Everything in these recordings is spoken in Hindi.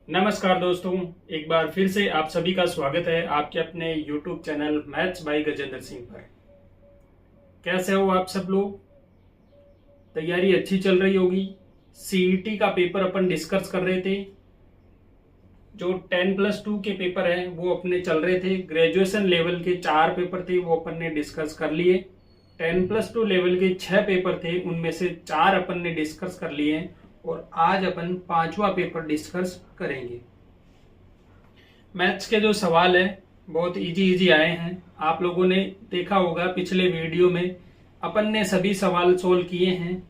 नमस्कार दोस्तों, एक बार फिर से आप सभी का स्वागत है आपके अपने YouTube channel maths by Gajendra Singh पर। कैसे हो आप सब लोग? तैयारी अच्छी चल रही होगी। सीईटी का पेपर अपन डिस्कस कर रहे थे। जो 10+2 के पेपर हैं वो अपने चल रहे थे। ग्रेजुएशन लेवल के 4 पेपर थे वो अपन ने डिस्कस कर लिए। 10+2 लेवल के 6 पेपर थे, उनमें से 4 अपन ने डिस्कस कर लिए हैं और आज अपन 5वां पेपर डिस्कस करेंगे। मैथ्स के जो सवाल है बहुत इजी आए हैं। आप लोगों ने देखा होगा पिछले वीडियो में अपन ने सभी सवाल सोल्व किए हैं।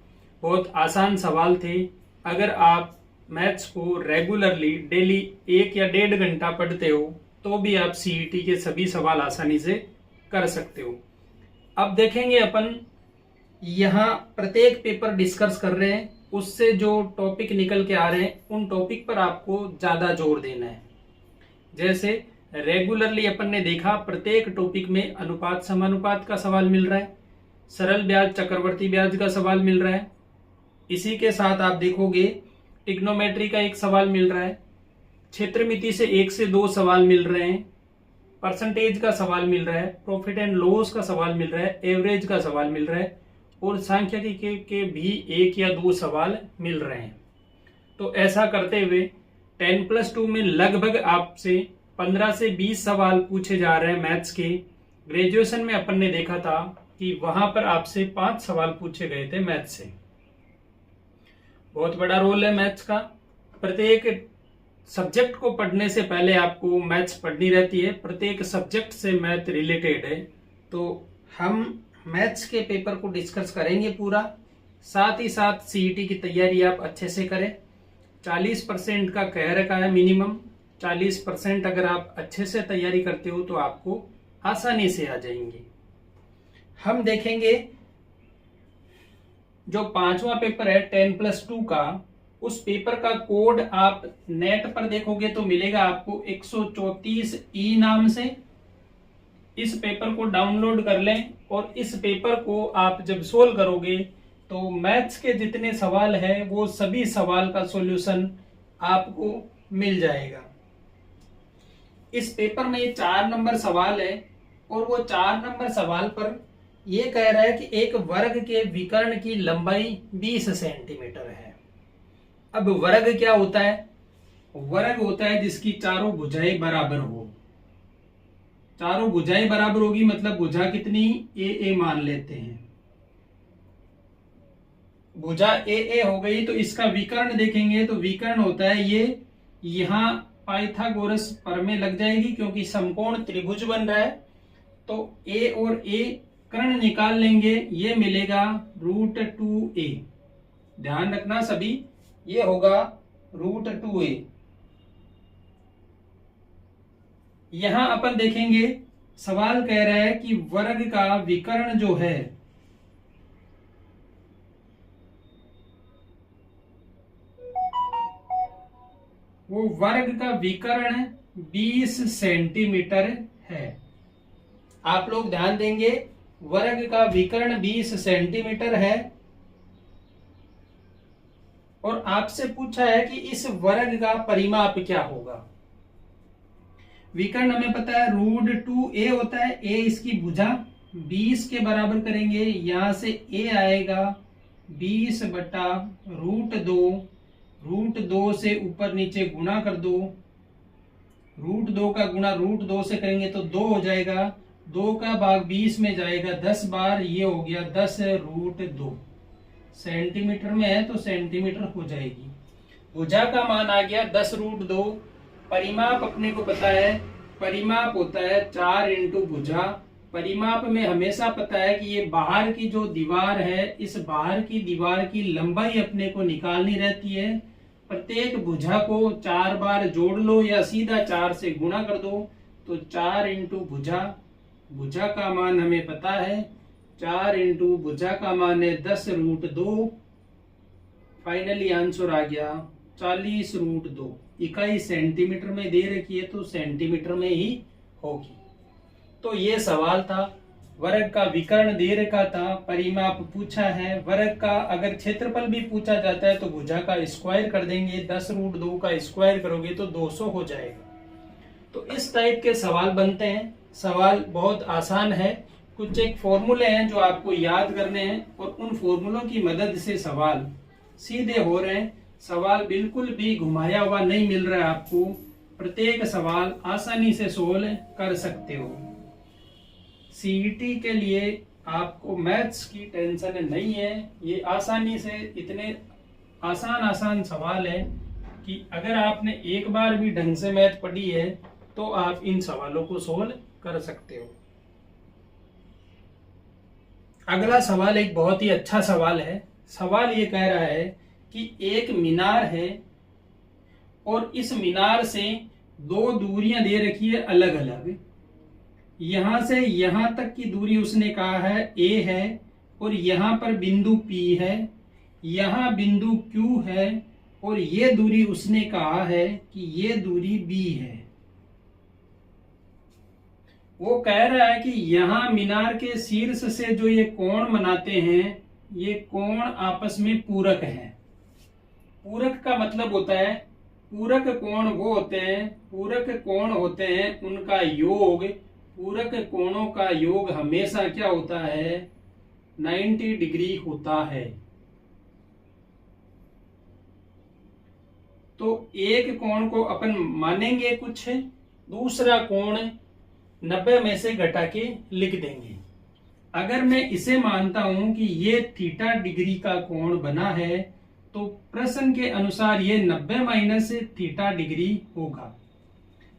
बहुत आसान सवाल थे। अगर आप मैथ्स को रेगुलरली डेली 1 या 1.5 घंटा पढ़ते हो तो भी आप सीईटी के सभी सवाल आसानी से कर सकते हो। अब देखेंगे अपन यहाँ प्रत्येक पेपर डिस्कस कर रहे हैं, उससे जो टॉपिक निकल के आ रहे हैं उन टॉपिक पर आपको ज्यादा जोर देना है। जैसे रेगुलरली अपन ने देखा प्रत्येक टॉपिक में अनुपात समानुपात का सवाल मिल रहा है, सरल ब्याज चक्रवर्ती ब्याज का सवाल मिल रहा है। इसी के साथ आप देखोगे टिग्नोमेट्री का एक सवाल मिल रहा है, क्षेत्रमिति से 1 से 2 सवाल मिल रहे हैं, परसेंटेज का सवाल मिल रहा है, प्रॉफिट एंड लॉस का सवाल मिल रहा है, एवरेज का सवाल मिल रहा है और सांख्यिकी के भी 1 या 2 सवाल मिल रहे हैं। तो ऐसा करते हुए 10+2 में लगभग आपसे 15 से 20 सवाल पूछे जा रहे हैं मैथ्स के। ग्रेजुएशन में अपन ने देखा था कि वहां पर आपसे 5 सवाल पूछे गए थे मैथ्स से। बहुत बड़ा रोल है मैथ्स का। प्रत्येक सब्जेक्ट को पढ़ने से पहले आपको मैथ्स पढ़नी रहती है। प्रत्येक सब्जेक्ट से मैथ रिलेटेड है। तो हम मैथ्स के पेपर को डिस्कस करेंगे पूरा। साथ ही साथ सीईटी की तैयारी आप अच्छे से करें। 40% का कह रखा है मिनिमम। 40% अगर आप अच्छे से तैयारी करते हो तो आपको आसानी से आ जाएंगे। हम देखेंगे जो 5वां पेपर है 10+2 का, उस पेपर का कोड आप नेट पर देखोगे तो मिलेगा आपको 134E नाम से। इस पेपर को डाउनलोड कर लें और इस पेपर को आप जब सोल्व करोगे तो मैथ्स के जितने सवाल हैं वो सभी सवाल का सॉल्यूशन आपको मिल जाएगा। इस पेपर में 4 नंबर सवाल है और वो 4 नंबर सवाल पर ये कह रहा है कि एक वर्ग के विकर्ण की लंबाई 20 सेंटीमीटर है। अब वर्ग क्या होता है? वर्ग होता है जिसकी चारों भुजाएं बराबर हो। चारों भुजाएं बराबर होगी मतलब भुजा कितनी? ए मान लेते हैं। भुजा ए हो गई तो इसका विकर्ण देखेंगे तो विकर्ण होता है ये, यहां पाइथागोरस प्रमेय लग जाएगी क्योंकि समकोण त्रिभुज बन रहा है। तो ए और ए कर्ण निकाल लेंगे, ये मिलेगा √2a। ध्यान रखना सभी, ये होगा √2a। यहां अपन देखेंगे सवाल कह रहा है कि वर्ग का विकर्ण जो है वो वर्ग का विकर्ण 20 सेंटीमीटर है। आप लोग ध्यान देंगे, वर्ग का विकर्ण 20 सेंटीमीटर है और आपसे पूछा है कि इस वर्ग का परिमाप क्या होगा। विकर्ण हमें पता है √2a होता है। a इसकी भुजा 20 के बराबर करेंगे, यहां से a आएगा 20/√2। √2 से ऊपर नीचे गुणा कर दो। √2 का गुणा √2 से करेंगे तो 2 हो जाएगा। 2 का भाग 20 में जाएगा 10 बार, ये हो गया 10√2। सेंटीमीटर में है तो सेंटीमीटर हो जाएगी। भुजा का मान आ गया 10√2। परिमाप अपने को पता है, परिमाप होता है 4 × भुजा। परिमाप में हमेशा पता है कि ये बाहर की जो दीवार है, इस बाहर की दीवार की लंबाई अपने को निकालनी रहती है। प्रत्येक भुजा को 4 बार जोड़ लो या सीधा 4 से गुणा कर दो तो 4 × भुजा। भुजा का मान हमें पता है, 4 × भुजा का मान है 10√2। फाइनली आंसर आ गया 40√2। इकाई सेंटीमीटर में दे रखी है तो सेंटीमीटर में ही होगी। तो ये सवाल था वर्ग का विकर्ण दे रखा था, परिमाप पूछा है, वर्ग का अगर क्षेत्रफल भी पूछा जाता है तो भुजा का स्क्वायर कर देंगे, 10√2 का स्क्वायर करोगे तो 200 हो जाएगा। तो इस टाइप के सवाल बनते हैं। सवाल बहुत आसान है, कुछ एक फॉर्मूले हैं जो आपको याद करने हैं और उन फॉर्मूलों की मदद से सवाल सीधे हो रहे हैं। सवाल बिल्कुल भी घुमाया हुआ नहीं मिल रहा है आपको, प्रत्येक सवाल आसानी से सोल्व कर सकते हो। सीईटी के लिए आपको मैथ्स की टेंशन नहीं है, ये आसानी से इतने आसान सवाल है कि अगर आपने एक बार भी ढंग से मैथ पढ़ी है तो आप इन सवालों को सोल्व कर सकते हो। अगला सवाल एक बहुत ही अच्छा सवाल है। सवाल ये कह रहा है कि एक मीनार है और इस मीनार से दो दूरियां दे रखी है अलग अलग। यहां से यहां तक की दूरी उसने कहा है A है और यहां पर बिंदु P है, यहां बिंदु Q है और ये दूरी उसने कहा है कि ये दूरी B है। वो कह रहा है कि यहां मीनार के शीर्ष से जो ये कोण बनाते हैं, ये कोण आपस में पूरक हैं। पूरक का मतलब होता है, पूरक कोण वो होते हैं, पूरक कोण होते हैं उनका योग, पूरक कोणों का योग हमेशा क्या होता है, 90 डिग्री होता है। तो एक कोण को अपन मानेंगे कुछ, दूसरा कोण 90 में से घटा के लिख देंगे। अगर मैं इसे मानता हूं कि ये थीटा डिग्री का कोण बना है तो प्रश्न के अनुसार ये 90 माइनस थीटा डिग्री होगा।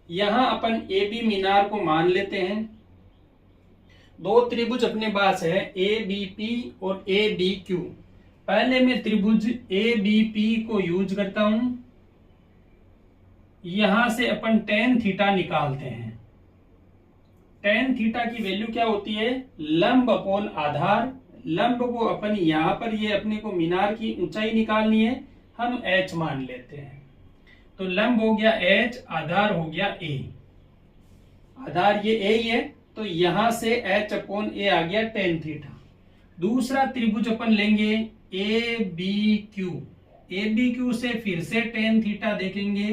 यहां अपन ए बी मीनार को मान लेते हैं। दो त्रिभुज अपने पास है ABP और ABQ। पहले मैं त्रिभुज ABP को यूज करता हूं। यहां से अपन tan थीटा निकालते हैं। tan थीटा की वैल्यू क्या होती है, लंब अपॉन आधार। लंब को अपन यहां पर ये अपने को मीनार की ऊंचाई निकालनी है, हम h मान लेते हैं। तो लंब हो गया h, आधार हो गया a। आधार ये a ही है तो यहां से h अपॉन a आ गया tan थीटा। दूसरा त्रिभुज अपन लेंगे ABQ। ABQ से फिर से tan थीटा देखेंगे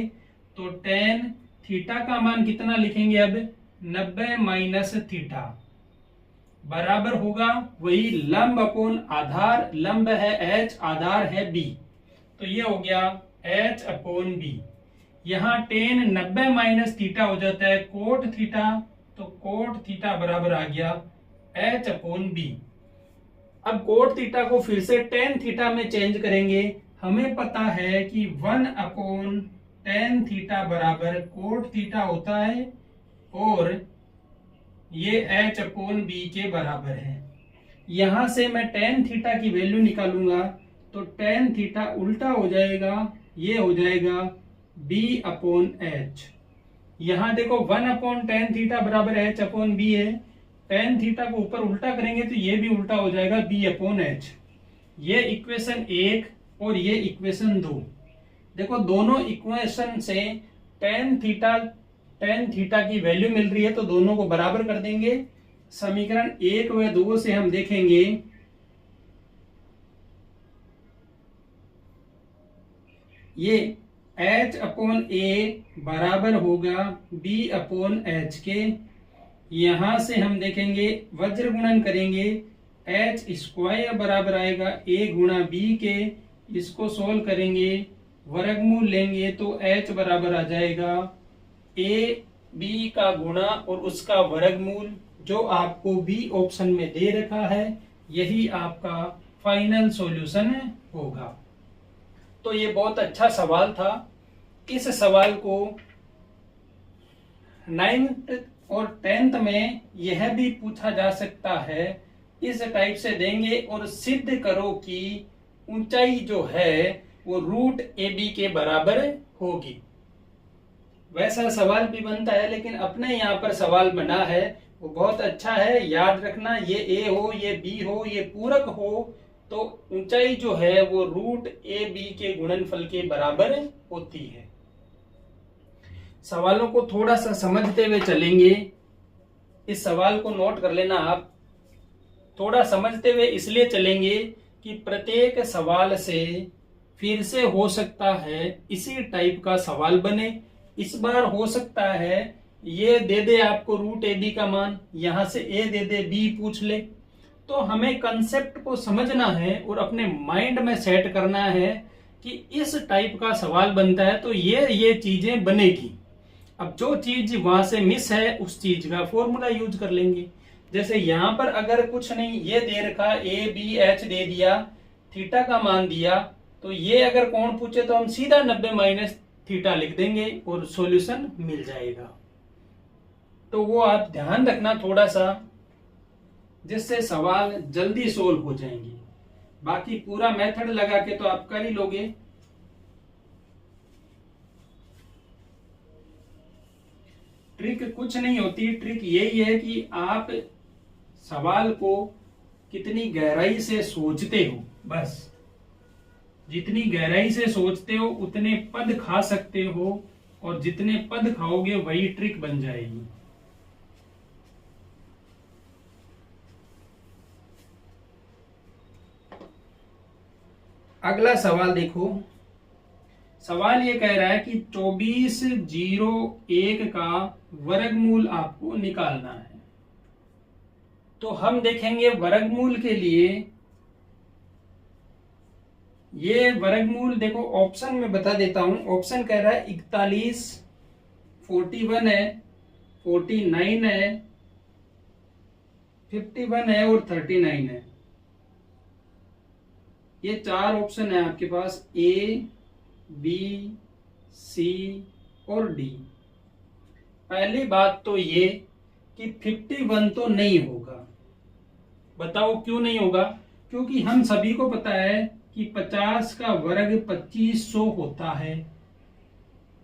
तो tan थीटा का मान कितना लिखेंगे, अब 90 माइनस थीटा बराबर होगा वही लंब अपॉन आधार। लंब है h, आधार है b, तो ये हो गया h अपॉन b। यहां tan 90 माइनस थीटा हो जाता है कोट थीटा, तो कोट थीटा बराबर आ गया h अपॉन b। अब कोट थीटा को फिर से tan थीटा में चेंज करेंगे। हमें पता है कि 1 अपॉन tan थीटा बराबर कोट थीटा होता है और ये h अपॉन b के बराबर है। यहां से मैं tan थीटा की वैल्यू निकालूंगा तो tan थीटा उल्टा हो जाएगा, ये हो जाएगा b अपॉन h। यहां देखो 1 अपॉन tan थीटा बराबर h अपॉन b है, tan थीटा को ऊपर उल्टा करेंगे तो ये भी उल्टा हो जाएगा b अपॉन h। ये इक्वेशन 1 और ये इक्वेशन 2। देखो दोनों इक्वेशन से tan थीटा की वैल्यू मिल रही है तो दोनों को बराबर कर देंगे। समीकरण 1 व 2 से हम देखेंगे ये h अपॉन a बराबर होगा b अपॉन h के। यहां से हम देखेंगे वज्र गुणन करेंगे, h स्क्वायर बराबर आएगा a गुणा b के। इसको सोल्व करेंगे, वर्गमूल लेंगे तो h बराबर आ जाएगा a b का गुणा और उसका वर्गमूल, जो आपको बी ऑप्शन में दे रखा है। यही आपका फाइनल सॉल्यूशन होगा। तो ये बहुत अच्छा सवाल था। इस सवाल को 9th और 10th में यह भी पूछा जा सकता है। इस टाइप से देंगे और सिद्ध करो कि ऊंचाई जो है वो रूट AB के बराबर होगी। वैसा सवाल भी बनता है लेकिन अपने यहाँ पर सवाल बना है वो बहुत अच्छा है। याद रखना, ये A हो, ये B हो, ये पूरक हो तो ऊंचाई जो है वो रूट AB के गुणनफल के बराबर होती है। सवालों को थोड़ा सा समझते हुए चलेंगे। इस सवाल को नोट कर लेना आप। थोड़ा समझते हुए इसलिए चलेंगे कि प्रत्येक सवाल से फिर से हो सकता है इसी टाइप का सवाल बने। इस बार हो सकता है ये दे दे आपको रूट ए बी का मान, यहां से ए दे दे बी पूछ ले। तो हमें कंसेप्ट को समझना है और अपने माइंड में सेट करना है कि इस टाइप का सवाल बनता है तो ये चीजें बनेगी। अब जो चीज वहां से मिस है उस चीज का फॉर्मूला यूज कर लेंगे। जैसे यहां पर अगर कुछ नहीं ये दे रखा ए बी एच दे दिया, थीटा का मान दिया, तो ये अगर कोण पूछे तो हम सीधा 90 माइनस थीटा लिख देंगे और सॉल्यूशन मिल जाएगा। तो वो आप ध्यान रखना थोड़ा सा, जिससे सवाल जल्दी सोल्व हो जाएंगे। बाकी पूरा मेथड लगा के तो आप कर ही लोगे। ट्रिक कुछ नहीं होती, ट्रिक यही है कि आप सवाल को कितनी गहराई से सोचते हो। बस जितनी गहराई से सोचते हो उतने पद खा सकते हो, और जितने पद खाओगे वही ट्रिक बन जाएगी। अगला सवाल देखो। सवाल ये कह रहा है कि 2401 का वर्गमूल आपको निकालना है। तो हम देखेंगे वर्गमूल के लिए, ये वर्गमूल देखो ऑप्शन में बता देता हूं। ऑप्शन कह रहा है 41, 41 है, 49 है, 51 है और 39 है। ये चार ऑप्शन है आपके पास, ए बी सी और डी। पहली बात तो ये कि 51 तो नहीं होगा। बताओ क्यों नहीं होगा? क्योंकि हम सभी को पता है कि 50 का वर्ग 2500 होता है।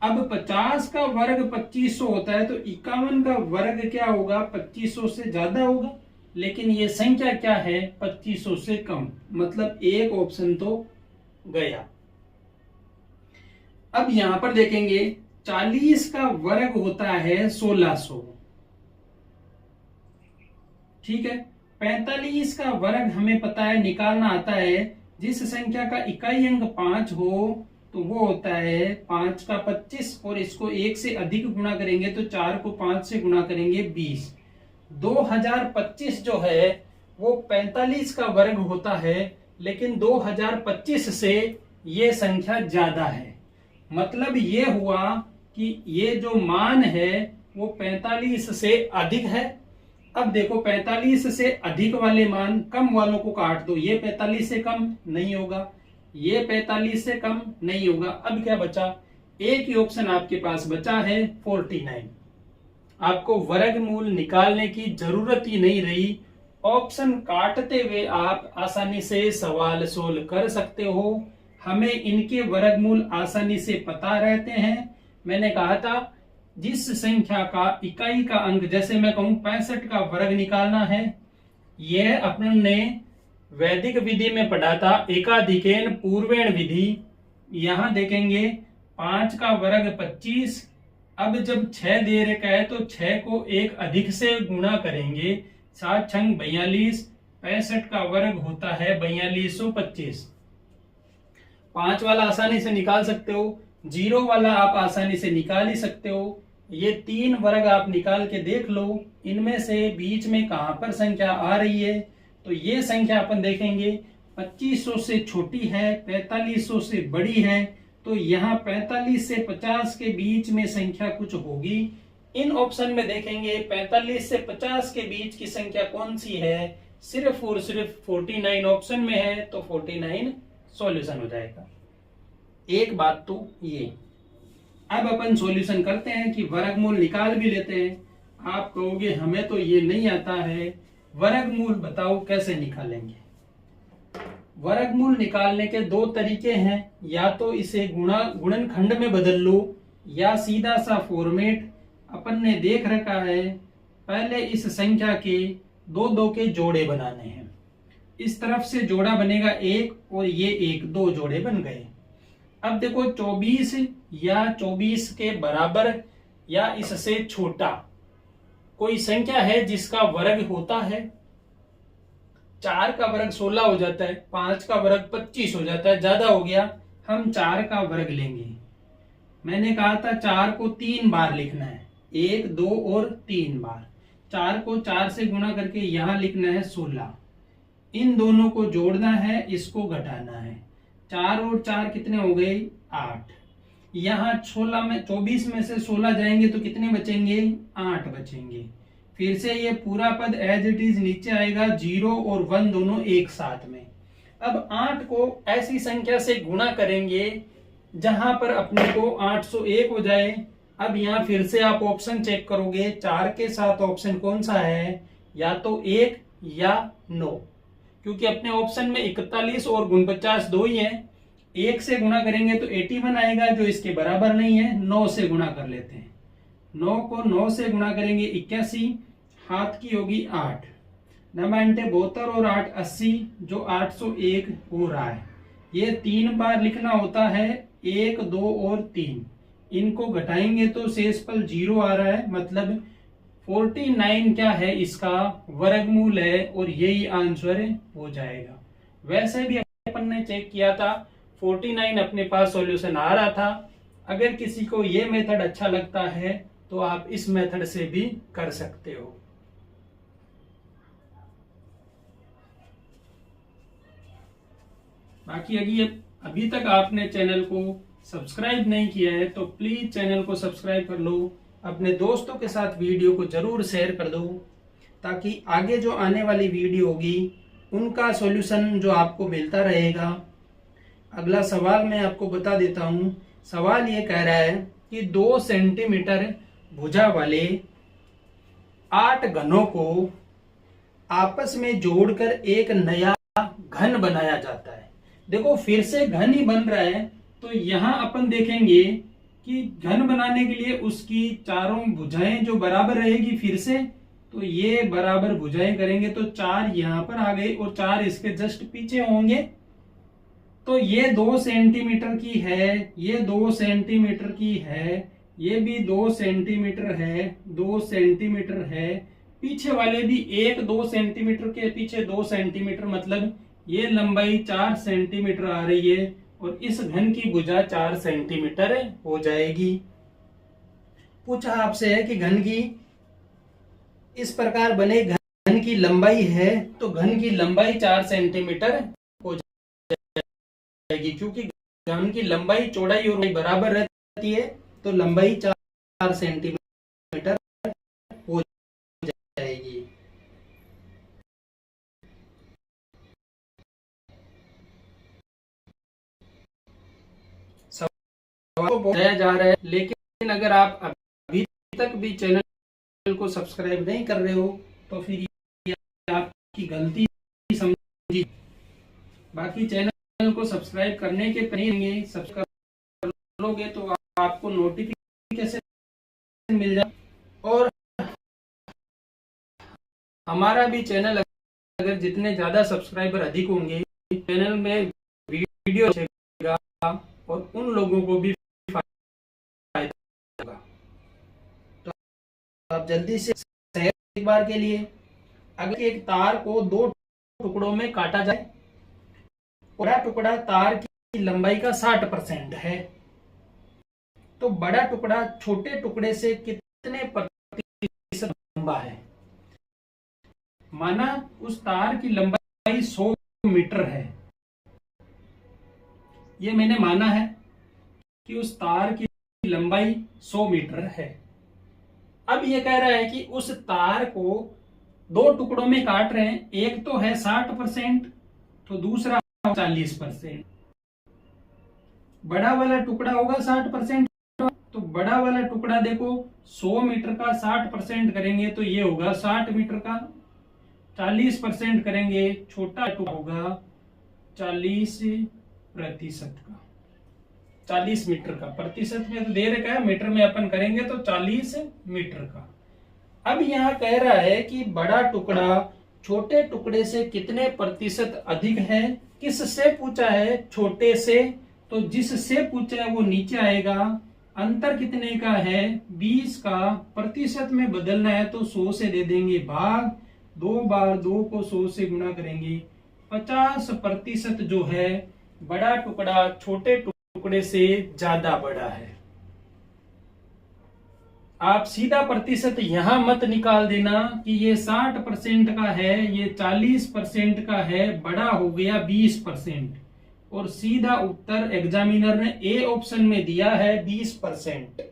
अब 50 का वर्ग 2500 होता है तो 51 का वर्ग क्या होगा? 2500 से ज्यादा होगा। लेकिन ये संख्या क्या है? 2500 से कम। मतलब एक ऑप्शन तो गया। अब यहां पर देखेंगे 40 का वर्ग होता है 1600, ठीक है। 45 का वर्ग हमें पता है निकालना आता है, जिस संख्या का इकाई अंक 5 हो तो वो होता है 5 का 25, और इसको 1 से अधिक गुणा करेंगे तो 4 को 5 से गुणा करेंगे 20। 2025 जो है वो 45 का वर्ग होता है, लेकिन 2025 से ये संख्या ज्यादा है। मतलब ये हुआ कि ये जो मान है वो 45 से अधिक है। अब देखो 45 से अधिक वाले मान कम वालों को काट दो, ये 45 से कम नहीं होगा, ये 45 से कम नहीं होगा। अब क्या बचा? एक ही ऑप्शन आपके पास बचा है 49। आपको वर्गमूल निकालने की जरूरत ही नहीं रही। ऑप्शन काटते हुए आप आसानी से सवाल सोल्व कर सकते हो। हमें इनके वर्गमूल आसानी से पता रहते हैं। मैंने कहा था जिस संख्या का इकाई का अंक, जैसे मैं कहूं 65 का वर्ग निकालना है, यह अपने वैदिक विधि में पढ़ा था, एकाधिकेन पूर्वेण विधि। यहां देखेंगे 5 का वर्ग 25। अब जब 6 दे रखा है तो 6 को एक अधिक से गुणा करेंगे, 7 छंग 42। 65 का वर्ग होता है 4225। 5 वाला आसानी से निकाल सकते हो, 0 वाला आप आसानी से निकाल ही सकते हो। ये 3 वर्ग आप निकाल के देख लो, इनमें से बीच में कहां पर संख्या आ रही है। तो ये संख्या अपन देखेंगे 2500 से छोटी है, 4500 से बड़ी है। तो यहाँ 45 से 50 के बीच में संख्या कुछ होगी। इन ऑप्शन में देखेंगे 45 से 50 के बीच की संख्या कौन सी है? सिर्फ और सिर्फ 49 ऑप्शन में है, तो 49 सॉल्यूशन हो जाएगा। एक बात तो ये। अब अपन सॉल्यूशन करते हैं कि वर्गमूल निकाल भी लेते हैं। आप कहोगे हमें तो ये नहीं आता है, वर्गमूल बताओ कैसे निकालेंगे। वर्गमूल निकालने के 2 तरीके हैं, या तो इसे गुणनखंड में बदल लो, या सीधा सा फॉर्मेट अपन ने देख रखा है। पहले इस संख्या के 2 के जोड़े बनाने हैं। इस तरफ से जोड़ा बनेगा 1 और ये 1, 2 जोड़े बन गए। अब देखो 24 या 24 के बराबर या इससे छोटा कोई संख्या है जिसका वर्ग होता है, 4 का वर्ग 16 हो जाता है, 5 का वर्ग 25 हो जाता है, ज्यादा हो गया, हम 4 का वर्ग लेंगे। मैंने कहा था 4 को 3 बार लिखना है, 1, 2 और 3 बार। 4 को 4 से गुणा करके यहां लिखना है 16। इन दोनों को जोड़ना है, इसको घटाना है। 4 और 4 कितने हो गए? 8। यहाँ 24 में से 16 जाएंगे तो कितने बचेंगे? 8 बचेंगे। फिर से ये पूरा पद एज इट इज नीचे आएगा, 0 और 1 दोनों एक साथ में। अब 8 को ऐसी संख्या से गुणा करेंगे जहां पर अपने को 801 हो जाए। अब यहाँ फिर से आप ऑप्शन चेक करोगे, 4 के साथ ऑप्शन कौन सा है? या तो 1 या 9, क्योंकि अपने ऑप्शन में 41 और 49 दो ही है। 1 से गुणा करेंगे तो 81 आएगा, जो इसके बराबर नहीं है। 9 से गुणा कर लेते हैं, 9 को 9 से गुणा करेंगे 81, हाथ की होगी 8, 9 72 और 8 80, जो 801 हो रहा है। ये 3 बार लिखना होता है, 1, 2 और 3। इनको घटाएंगे तो शेषफल 0 आ रहा है, मतलब 49 क्या है? इसका वर्गमूल है, और यही आंसर हो जाएगा। वैसे भी अपन ने चेक किया था, 49 अपने पास सॉल्यूशन आ रहा था। अगर किसी को ये मेथड अच्छा लगता है तो आप इस मेथड से भी कर सकते हो। बाकी अभी तक आपने चैनल को सब्सक्राइब नहीं किया है तो प्लीज चैनल को सब्सक्राइब कर लो, अपने दोस्तों के साथ वीडियो को जरूर शेयर कर दो, ताकि आगे जो आने वाली वीडियो होगी उनका सॉल्यूशन जो आपको मिलता रहेगा। अगला सवाल मैं आपको बता देता हूं। सवाल ये कह रहा है कि 2 सेंटीमीटर भुजा वाले 8 घनों को आपस में जोड़कर एक नया घन बनाया जाता है। देखो फिर से घन ही बन रहा है, तो यहां अपन देखेंगे कि घन बनाने के लिए उसकी चारों भुजाएं जो बराबर रहेगी, फिर से तो ये बराबर भुजाएं करेंगे तो 4 यहां पर आ गए और 4 इसके जस्ट पीछे होंगे। तो ये 2 सेंटीमीटर की है, ये 2 सेंटीमीटर की है, ये भी 2 सेंटीमीटर है, 2 सेंटीमीटर है, पीछे वाले भी 1-2 सेंटीमीटर के पीछे 2 सेंटीमीटर, मतलब ये लंबाई 4 सेंटीमीटर आ रही है, और इस घन की भुजा 4 सेंटीमीटर हो जाएगी। पूछा आपसे है कि घन की इस प्रकार बने घन की लंबाई है, तो घन की लंबाई 4 सेंटीमीटर हो जाएगी, क्योंकि घन की लंबाई चौड़ाई और बराबर रहती है, तो लंबाई 4 सेंटीमीटर हो जाएगी। सवाल को बताया जा रहा है, लेकिन अगर आप अभी तक भी चैनल को सब्सक्राइब नहीं कर रहे हो तो फिर ये आपकी गलती समझी। बाकी चैनल को सब्सक्राइब करने के करेंगे, सब्सक्राइब करोगे तो आपको नोटिफिकेशन मिल जाए। और हमारा भी चैनल अगर जितने ज्यादा सब्सक्राइबर अधिक होंगे, चैनल में वीडियो आएगा और उन लोगों को भी फायदा होगा। तो आप जल्दी से एक बार के लिए, अगर एक तार को 2 टुकड़ों में काटा जाए, बड़ा टुकड़ा तार की लंबाई का 60% है, तो बड़ा टुकड़ा छोटे टुकड़े से कितने प्रतिशत लंबा है? माना उस तार की लंबाई 100 मीटर है, ये मैंने माना है कि उस तार की लंबाई 100 मीटर है। अब ये कह रहा है कि उस तार को 2 टुकड़ों में काट रहे हैं, एक तो है 60% तो दूसरा 40%। बड़ा वाला टुकड़ा होगा 60%, तो बड़ा वाला टुकड़ा देखो 100 मीटर का 60% करेंगे तो ये होगा 60 मीटर का, 40% करेंगे छोटा टुकड़ा होगा 40% का, 40 मीटर का। प्रतिशत में तो दे रखा है, मीटर में अपन करेंगे तो 40 मीटर का। अब यहाँ कह रहा है कि बड़ा टुकड़ा छोटे टुकड़े से कितने प्रतिशत अधिक है। किससे पूछा है? छोटे से, तो जिससे पूछा है वो नीचे आएगा। अंतर कितने का है? 20 का। प्रतिशत में बदलना है तो 100 से दे देंगे भाग, 2 बार 2 को 100 से गुणा करेंगे। 50% जो है बड़ा टुकड़ा छोटे टुकड़े से ज्यादा बड़ा है। आप सीधा प्रतिशत यहां मत निकाल देना कि ये 60% का है, ये 40% का है, बड़ा हो गया 20%। और सीधा उत्तर एग्जामिनर ने ए ऑप्शन में दिया है 20%।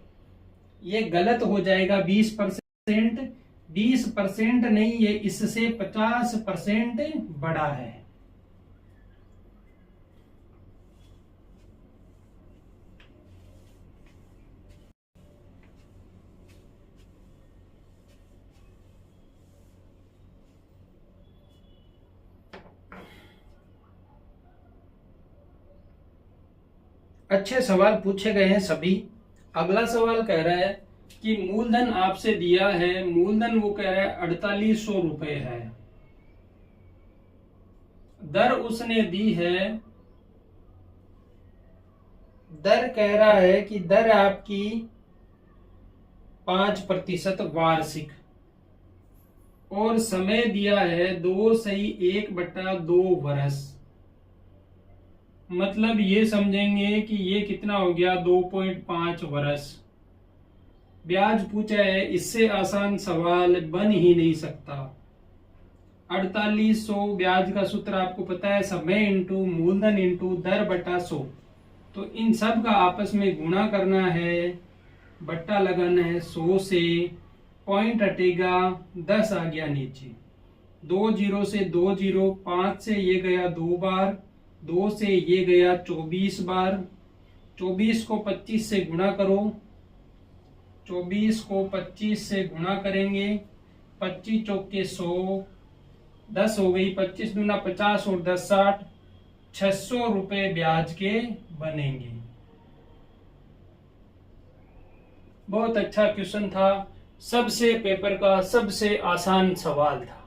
ये गलत हो जाएगा। 20% 20% नहीं, ये इससे 50% बड़ा है। अच्छे सवाल पूछे गए हैं सभी। अगला सवाल कह रहा है कि मूलधन आपसे दिया है, मूलधन वो कह रहा है 4800 रुपए है। दर उसने दी है, दर कह रहा है कि दर आपकी 5% वार्षिक, और समय दिया है 2/1/2 वर्ष। मतलब ये समझेंगे कि ये कितना हो गया 2.5 वर्ष। ब्याज पूछा है, इससे आसान सवाल बन ही नहीं सकता। 4800 ब्याज का सूत्र आपको पता है, समय इंटू मूलधन इंटू दर बटा 100। तो इन सब का आपस में गुणा करना है, बट्टा लगाना है 100 से, पॉइंट हटेगा 10 आ गया नीचे, 2 0 से 2 0, 5 से ये गया 2 बार, 2 से ये गया 24 बार। 24 को 25 से गुणा करो, 24 को 25 से गुणा करेंगे, 25 चौके 100, 10 हो गई, 25 दूना 50 और 10 60, 600 रुपए ब्याज के बनेंगे। बहुत अच्छा क्वेश्चन था, सबसे पेपर का सबसे आसान सवाल था।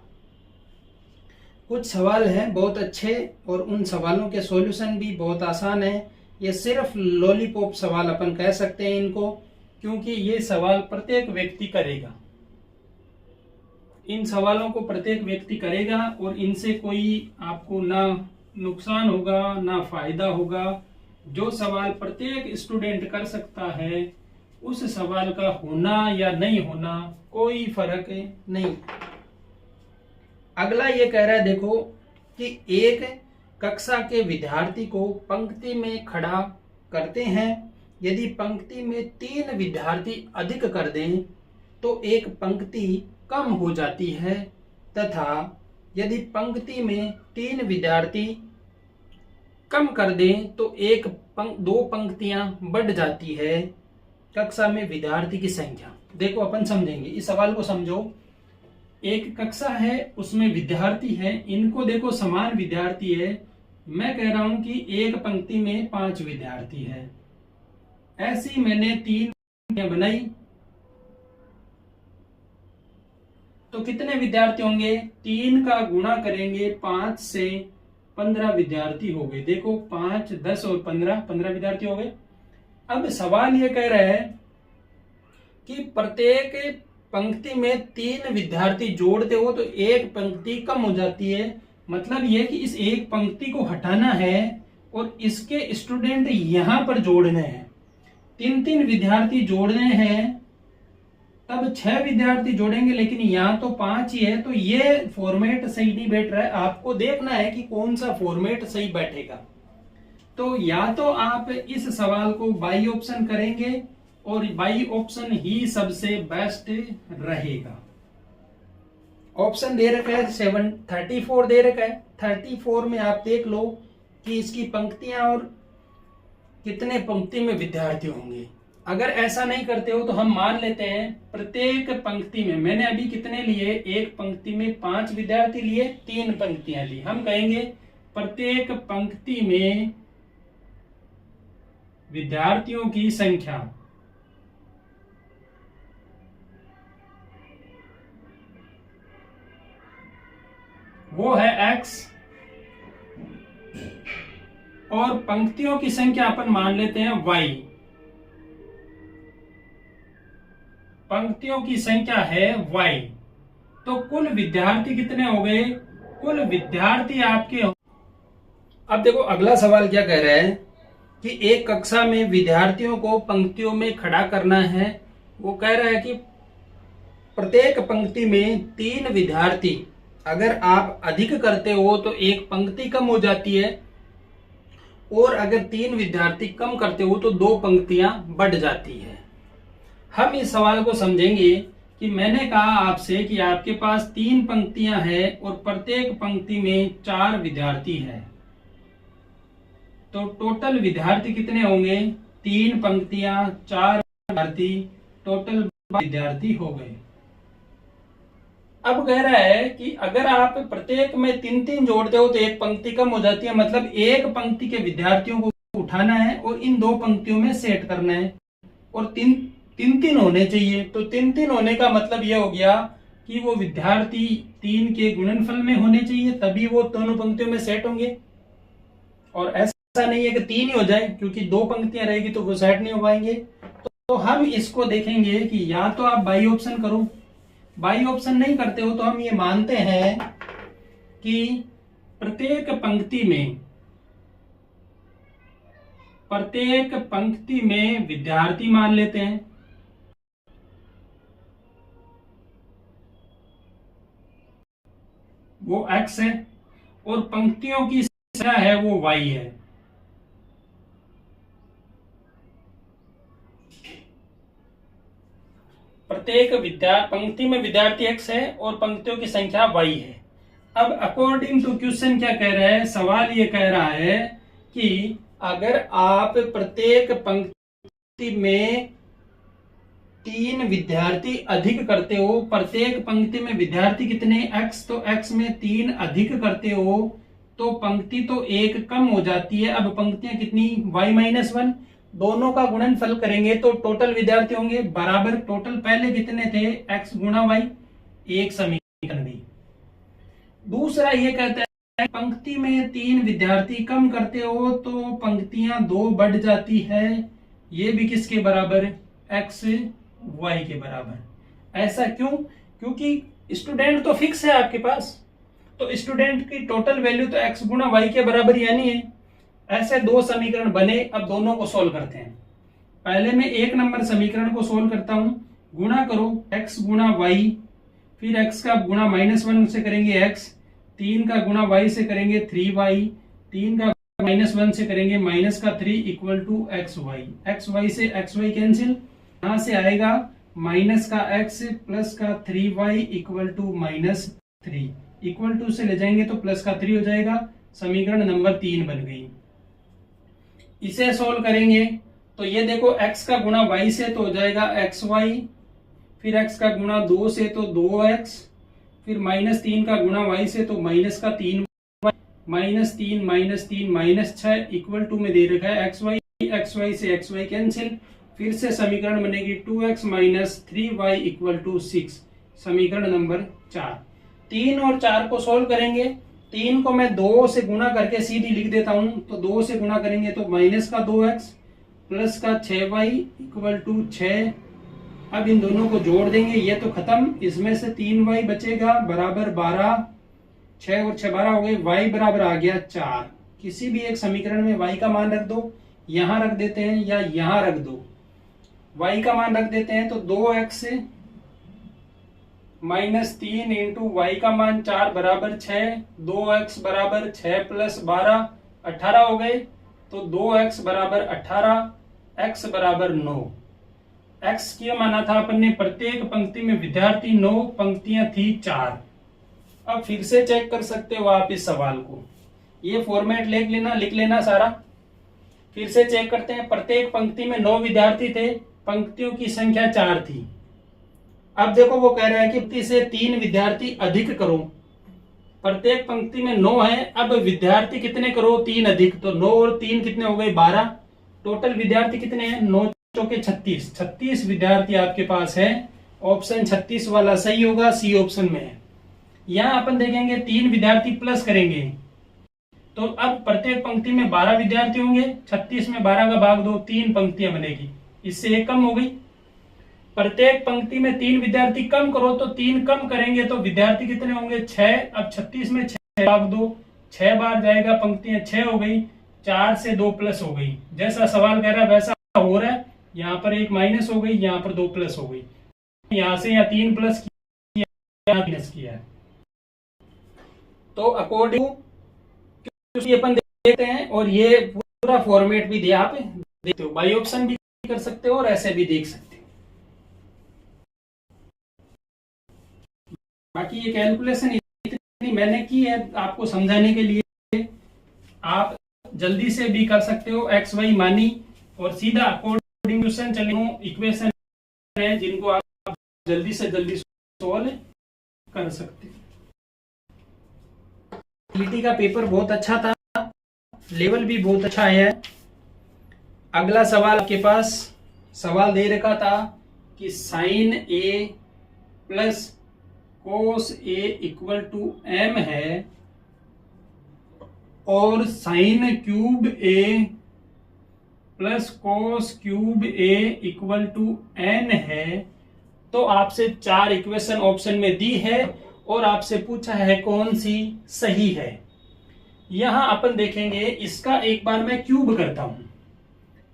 कुछ सवाल हैं बहुत अच्छे और उन सवालों के सॉल्यूशन भी बहुत आसान है। ये सिर्फ लॉलीपॉप सवाल अपन कह सकते हैं इनको, क्योंकि ये सवाल प्रत्येक व्यक्ति करेगा। इन सवालों को प्रत्येक व्यक्ति करेगा और इनसे कोई आपको ना नुकसान होगा ना फायदा होगा। जो सवाल प्रत्येक स्टूडेंट कर सकता है, उस सवाल का होना या नहीं होना कोई फर्क नहीं। अगला ये कह रहा है देखो कि एक कक्षा के विद्यार्थी को पंक्ति में खड़ा करते हैं। यदि पंक्ति में 3 विद्यार्थी अधिक कर दें तो एक पंक्ति कम हो जाती है, तथा यदि पंक्ति में 3 विद्यार्थी कम कर दें तो 2 पंक्तियां बढ़ जाती है कक्षा में विद्यार्थी की संख्या। देखो अपन समझेंगे, इस सवाल को समझो। एक कक्षा है, उसमें विद्यार्थी है, इनको देखो समान विद्यार्थी है। मैं कह रहा हूं कि एक पंक्ति में 5 विद्यार्थी है। ऐसी मैंने 3 पंक्तियां बनाई तो कितने विद्यार्थी होंगे? 3 का गुणा करेंगे 5 से, 15 विद्यार्थी हो गए। देखो 5 10 और 15 विद्यार्थी हो गए। अब सवाल ये कह रहा है कि प्रत्येक पंक्ति में 3 विद्यार्थी जोड़ते हो तो एक पंक्ति कम हो जाती है। मतलब यह कि इस एक पंक्ति को हटाना है और इसके स्टूडेंट यहां पर जोड़ने हैं। 3 विद्यार्थी जोड़ने हैं, तब 6 विद्यार्थी जोड़ेंगे, लेकिन यहाँ तो 5 ही है, तो ये फॉर्मेट सही नहीं बैठ रहा है। आपको देखना है कि कौन सा फॉर्मेट सही बैठेगा। तो या तो आप इस सवाल को बाई ऑप्शन करेंगे और बाई ऑप्शन ही सबसे बेस्ट रहेगा। ऑप्शन दे रखा है 34 दे रखा है। 34 में आप देख लो कि इसकी पंक्तियां और कितने पंक्ति में विद्यार्थी होंगे। अगर ऐसा नहीं करते हो तो हम मान लेते हैं प्रत्येक पंक्ति में, मैंने अभी कितने लिए, एक पंक्ति में 5 विद्यार्थी लिए, 3 पंक्तियां ली। हम कहेंगे प्रत्येक पंक्ति में विद्यार्थियों की संख्या वो है x, और पंक्तियों की संख्या अपन मान लेते हैं y। पंक्तियों की संख्या है y, तो कुल विद्यार्थी कितने हो गए? कुल विद्यार्थी आपके अब देखो अगला सवाल क्या कह रहा है कि एक कक्षा में विद्यार्थियों को पंक्तियों में खड़ा करना है। वो कह रहा है कि प्रत्येक पंक्ति में 3 विद्यार्थी, अगर आप अधिक करते हो तो एक पंक्ति कम हो जाती है, और अगर 3 विद्यार्थी कम करते हो तो 2 पंक्तियां बढ़ जाती है। हम इस सवाल को समझेंगे कि मैंने कहा आपसे कि आपके पास 3 पंक्तियां हैं और प्रत्येक पंक्ति में 4 विद्यार्थी हैं, तो टोटल विद्यार्थी कितने होंगे? 3 पंक्तियां, 4 विद्यार्थी, टोटल विद्यार्थी हो गए। अब कह रहा है कि अगर आप प्रत्येक में 3-3 जोड़ते हो तो एक पंक्ति कम हो जाती है, मतलब एक पंक्ति के विद्यार्थियों को उठाना है और इन 2 पंक्तियों में सेट करना है, और 3-3 होने चाहिए। तो 3-3 होने का मतलब यह हो गया कि वो विद्यार्थी 3 के गुणनफल में होने चाहिए, तभी वो दोनों पंक्तियों में सेट होंगे। और ऐसा नहीं है कि 3 ही हो जाए, क्योंकि 2 पंक्तियां रहेगी तो वो सेट नहीं हो पाएंगे। तो हम इसको देखेंगे कि या तो आप बाई ऑप्शन करो, बाई ऑप्शन नहीं करते हो तो हम ये मानते हैं कि प्रत्येक पंक्ति में विद्यार्थी मान लेते हैं। वो x है और पंक्तियों की संख्या है वो y है। प्रत्येक पंक्ति में विद्यार्थी x है और पंक्तियों की संख्या y है। अब अकॉर्डिंग टू क्वेश्चन क्या कह रहा है? सवाल ये कह रहा है कि अगर आप प्रत्येक पंक्ति में 3 विद्यार्थी अधिक करते हो, प्रत्येक पंक्ति में विद्यार्थी कितने? x, तो x में 3 अधिक करते हो तो पंक्ति तो एक कम हो जाती है। अब पंक्तियां कितनी? y-1, दोनों का गुणनफल करेंगे तो टोटल विद्यार्थी होंगे बराबर। टोटल पहले कितने थे? x गुणा y, एक समीकरण भी। दूसरा ये कहता है पंक्ति में 3 विद्यार्थी कम करते हो तो पंक्तियां 2 बढ़ जाती है, ये भी किसके बराबर? x y के बराबर। ऐसा क्यों? क्योंकि स्टूडेंट तो फिक्स है आपके पास, तो स्टूडेंट की टोटल वैल्यू तो x गुणा y के बराबर यानी है। ऐसे 2 समीकरण बने। अब दोनों को सोल्व करते हैं। पहले मैं 1 नंबर समीकरण को सोल्व करता हूं। गुणा करो x गुणा y, फिर x का गुणा -1 से करेंगे x, 3 का गुणा y से करेंगे 3y, 3 का -1 से करेंगे -3 इक्वल टू xy। xy से xy कैंसिल, यहां से आएगा माइनस का x प्लस का 3y equal to -3, equal to से ले जाएंगे तो प्लस का 3 हो जाएगा। समीकरण नंबर 3 बन गई। इसे सोल्व करेंगे तो ये देखो x का गुणा y से तो हो जाएगा xy, फिर x का गुणा 2 से तो 2x, फिर -3 का गुणा y से तो माइनस का 3y, -3 -6 इक्वल टू में दे रखा है xy, xy से xy कैंसिल, फिर से समीकरण बनेगी 2x - 3y इक्वल टू 6, समीकरण नंबर 4। 3 और 4 को सोल्व करेंगे। 3 को मैं 2 से गुणा करके सीधी लिख देता हूं, तो 2 से गुणा करेंगे तो माइनस का 2x प्लस का 6y इक्वल टू 6। अब इन दोनों को जोड़ देंगे, ये तो खत्म, इसमें से 3y बचेगा बराबर 12, 6 और 6 12 हो गए, y बराबर आ गया 4। किसी भी एक समीकरण में y का मान रख दो, यहां रख देते हैं या यहां रख दो। y का मान रख देते हैं तो 2x -3 इंटू वाई का मान 4 बराबर 6, 2x बराबर 6 प्लस 12 18 हो गए, तो 2x बराबर 18, x बराबर 9। x क्या माना था अपन ने? प्रत्येक पंक्ति में विद्यार्थी 9, पंक्तियां थी 4। अब फिर से चेक कर सकते हो आप इस सवाल को, ये फॉर्मेट लिख लेना सारा। फिर से चेक करते हैं। प्रत्येक पंक्ति में 9 विद्यार्थी थे, पंक्तियों की संख्या 4 थी। अब देखो वो कह रहा है कि पंक्ति से 3 विद्यार्थी अधिक करो। प्रत्येक पंक्ति में 9 है, अब विद्यार्थी कितने करो? 3 अधिक, तो 9 और 3 कितने हो गए? 12। टोटल विद्यार्थी कितने हैं? 9 चौके 36, 36 विद्यार्थी आपके पास है। ऑप्शन 36 वाला सही होगा, सी ऑप्शन में है। यहां अपन देखेंगे 3 विद्यार्थी प्लस करेंगे तो अब प्रत्येक पंक्ति में 12 विद्यार्थी होंगे। 36 में 12 का भाग दो, 3 पंक्तियां बनेगी, इससे एक कम हो गई। प्रत्येक पंक्ति में 3 विद्यार्थी कम करो, तो 3 कम करेंगे तो विद्यार्थी कितने होंगे? 6। अब 36 में 6 भाग 2, 6 बार जाएगा, पंक्तियां 6 हो गई, 4 से 2 प्लस हो गई। जैसा सवाल कह रहा है वैसा हो रहा है। यहाँ पर 1 माइनस हो गई, यहाँ पर 2 प्लस हो गई, यहाँ से यहाँ 3 प्लस किया, यहाँ माइनस किया है। तो अकॉर्डिंग अपन देखते हैं, और ये पूरा फॉर्मेट भी दिया, आप देखते हो, बाई ऑप्शन भी कर सकते हो और ऐसे भी देख सकते हो। बाकी ये कैलकुलेशन इतनी मैंने की है आपको समझाने के लिए, आप जल्दी से भी कर सकते हो। एक्स वाई मानी और सीधा अकॉर्डिंग इक्वेशन है जिनको आप जल्दी से जल्दी सॉल्व कर सकते हो। पीटी का पेपर बहुत अच्छा था, लेवल भी बहुत अच्छा है। अगला सवाल आपके पास सवाल दे रखा था कि sine A plus cos A equal to M है और sine cube A plus cos cube A equal to N है। तो आपसे 4 इक्वेशन ऑप्शन में दी है और आपसे पूछा है कौन सी सही है। यहां अपन देखेंगे, इसका एक बार मैं क्यूब करता हूं।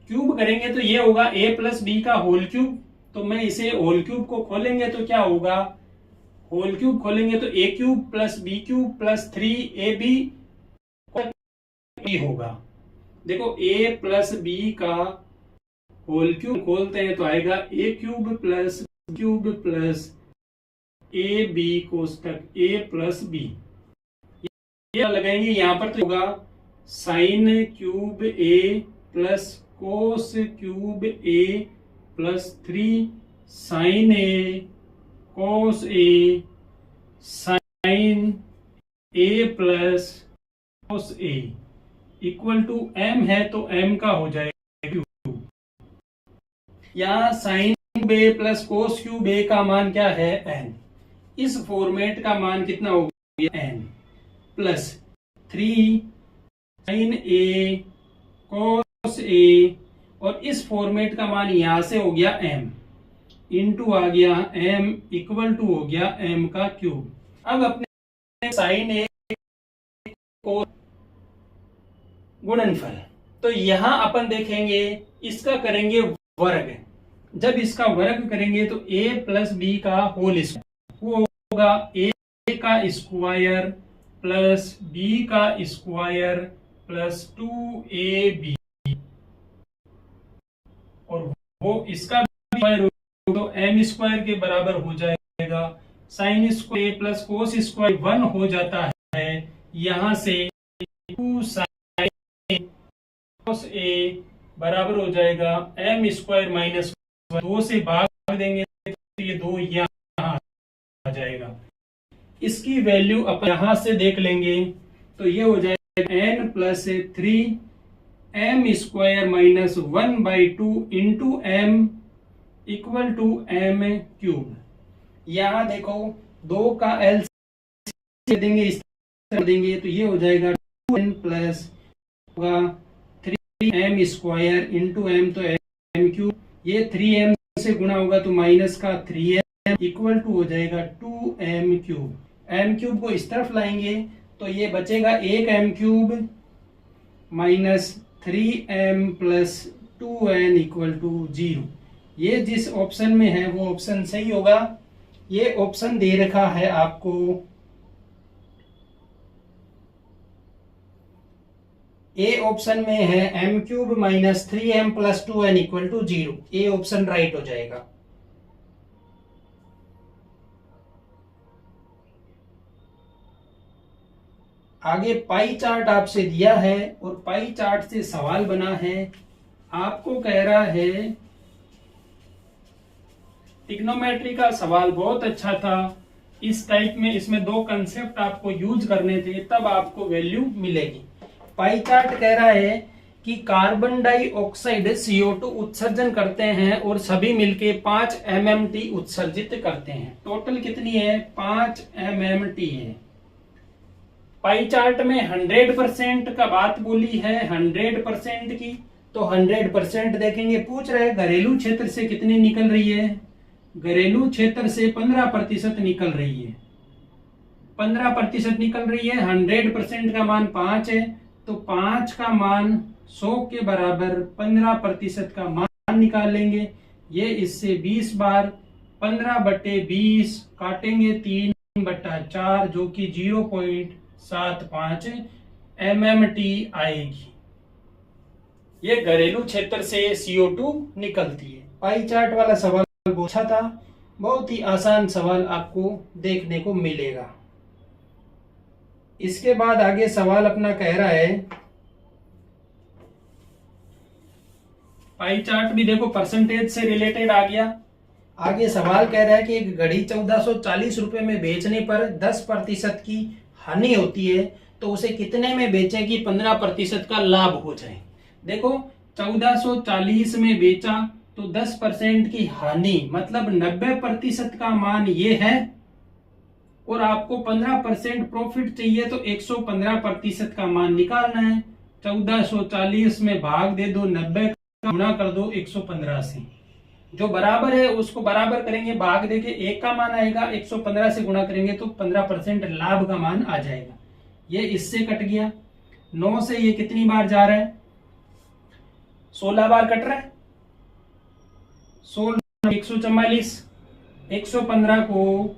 क्यूब करेंगे तो ये होगा a प्लस बी का होल क्यूब। तो मैं इसे होल क्यूब को खोलेंगे तो क्या होगा? होल क्यूब खोलेंगे तो a cube plus B cube plus 3ab होगा। देखो a प्लस बी का होल क्यूब खोलते हैं तो आएगा a cube plus cube plus A B कोष्टक a प्लस बी। ये लगाएंगे यहां पर तो होगा sine cube a plus cos cube a plus 3 sine a cos a sine a plus cos a equal to m है, तो m का हो जाएगा क्यूब। यहाँ sine cube a plus cos cube a का मान क्या है? n। इस फॉर्मेट का मान कितना हो गया? n plus 3 sine a cos a, और इस फॉर्मेट का मान यहां से हो गया m, इंटू आ गया m इक्वल टू हो गया m का क्यूब। अब अपने साइन a को गुणनफल, तो यहां अपन देखेंगे इसका करेंगे वर्ग। जब इसका वर्ग करेंगे तो a प्लस बी का होल स्क्वायर, वो होगा a का स्क्वायर प्लस b का स्क्वायर प्लस 2ab, और वो इसका भी स्क्वायर तो m स्क्वायर के बराबर हो जाएगा। Sine square plus cos square 1 हो जाता है। यहां से 2 साइन कोस a बराबर हो जाएगा m स्क्वायर माइनस 2 से भाग देंगे तो ये 2 यहाँ आ जाएगा। इसकी वैल्यू अपन यहां से देख लेंगे तो ये हो जाएगा n plus 3 m square minus 1/2 into m equal to m cube. यहाँ देखो 2 का एलसीएम देंगे, इस तरह देंगे तो ये हो जाएगा 2n plus 3m square into m, तो m क्यूब, ये 3m से गुणा होगा तो माइनस का 3m इक्वल टू हो जाएगा 2m क्यूब। m क्यूब को इस तरफ लाएंगे तो ये बचेगा 1m cube minus 3m plus 2n equal to 0। ये जिस ऑप्शन में है वो ऑप्शन सही होगा। ये ऑप्शन दे रखा है आपको ए ऑप्शन में है m cube minus 3m plus 2n equal to 0। A option right हो जाएगा। आगे पाई चार्ट आपसे दिया है और पाई चार्ट से सवाल बना है। आपको कह रहा है ट्रिग्नोमेट्री का सवाल बहुत अच्छा था। इस टाइप में इसमें 2 कंसेप्ट आपको यूज करने थे, तब आपको वैल्यू मिलेगी। पाई चार्ट कह रहा है कि कार्बन डाइऑक्साइड CO2 उत्सर्जन करते हैं और सभी मिलके 5 mmT उत्सर्जित करते हैं। टोटल कितनी है? 5 mmT है। पाई चार्ट में 100% का बात बोली है, 100% की, तो 100% देखेंगे। पूछ रहे घरेलू क्षेत्र से कितनी निकल रही है? घरेलू क्षेत्र से 15% निकल रही है। 15% निकल रही है, 100% का मान 5 है, तो 5 का मान 100 के बराबर 15% का मान निकालेंगे। ये इससे 20 बार 15/20 काटेंगे 3/4 जो कि 0.75 MMT आएगी। ये घरेलू क्षेत्र से CO2 निकलती है। पाई चार्ट वाला सवाल पूछा था, बहुत ही आसान सवाल आपको देखने को मिलेगा। इसके बाद आगे सवाल अपना कह रहा है, पाई चार्ट भी देखो परसेंटेज से रिलेटेड आ गया। आगे सवाल कह रहा है कि एक घड़ी 1440 रुपए में बेचने पर 10% की हानि होती है, तो उसे कितने में बेचेगी 15% का लाभ हो जाए। देखो 1440 में बेचा तो 10% की हानि मतलब 90% का मान ये है, और आपको 15% प्रॉफिट चाहिए तो 115% का मान निकालना है। 1440 में भाग दे दो 90 का गुणा कर दो 115 से, जो बराबर है उसको बराबर करेंगे, भाग देके 1 का मान आएगा, 115 से गुणा करेंगे तो 15% लाभ का मान आ जाएगा। ये इससे कट गया। 9 से ये कितनी बार जा रहा है, 16 बार कट रहा है। 16 144, 115 को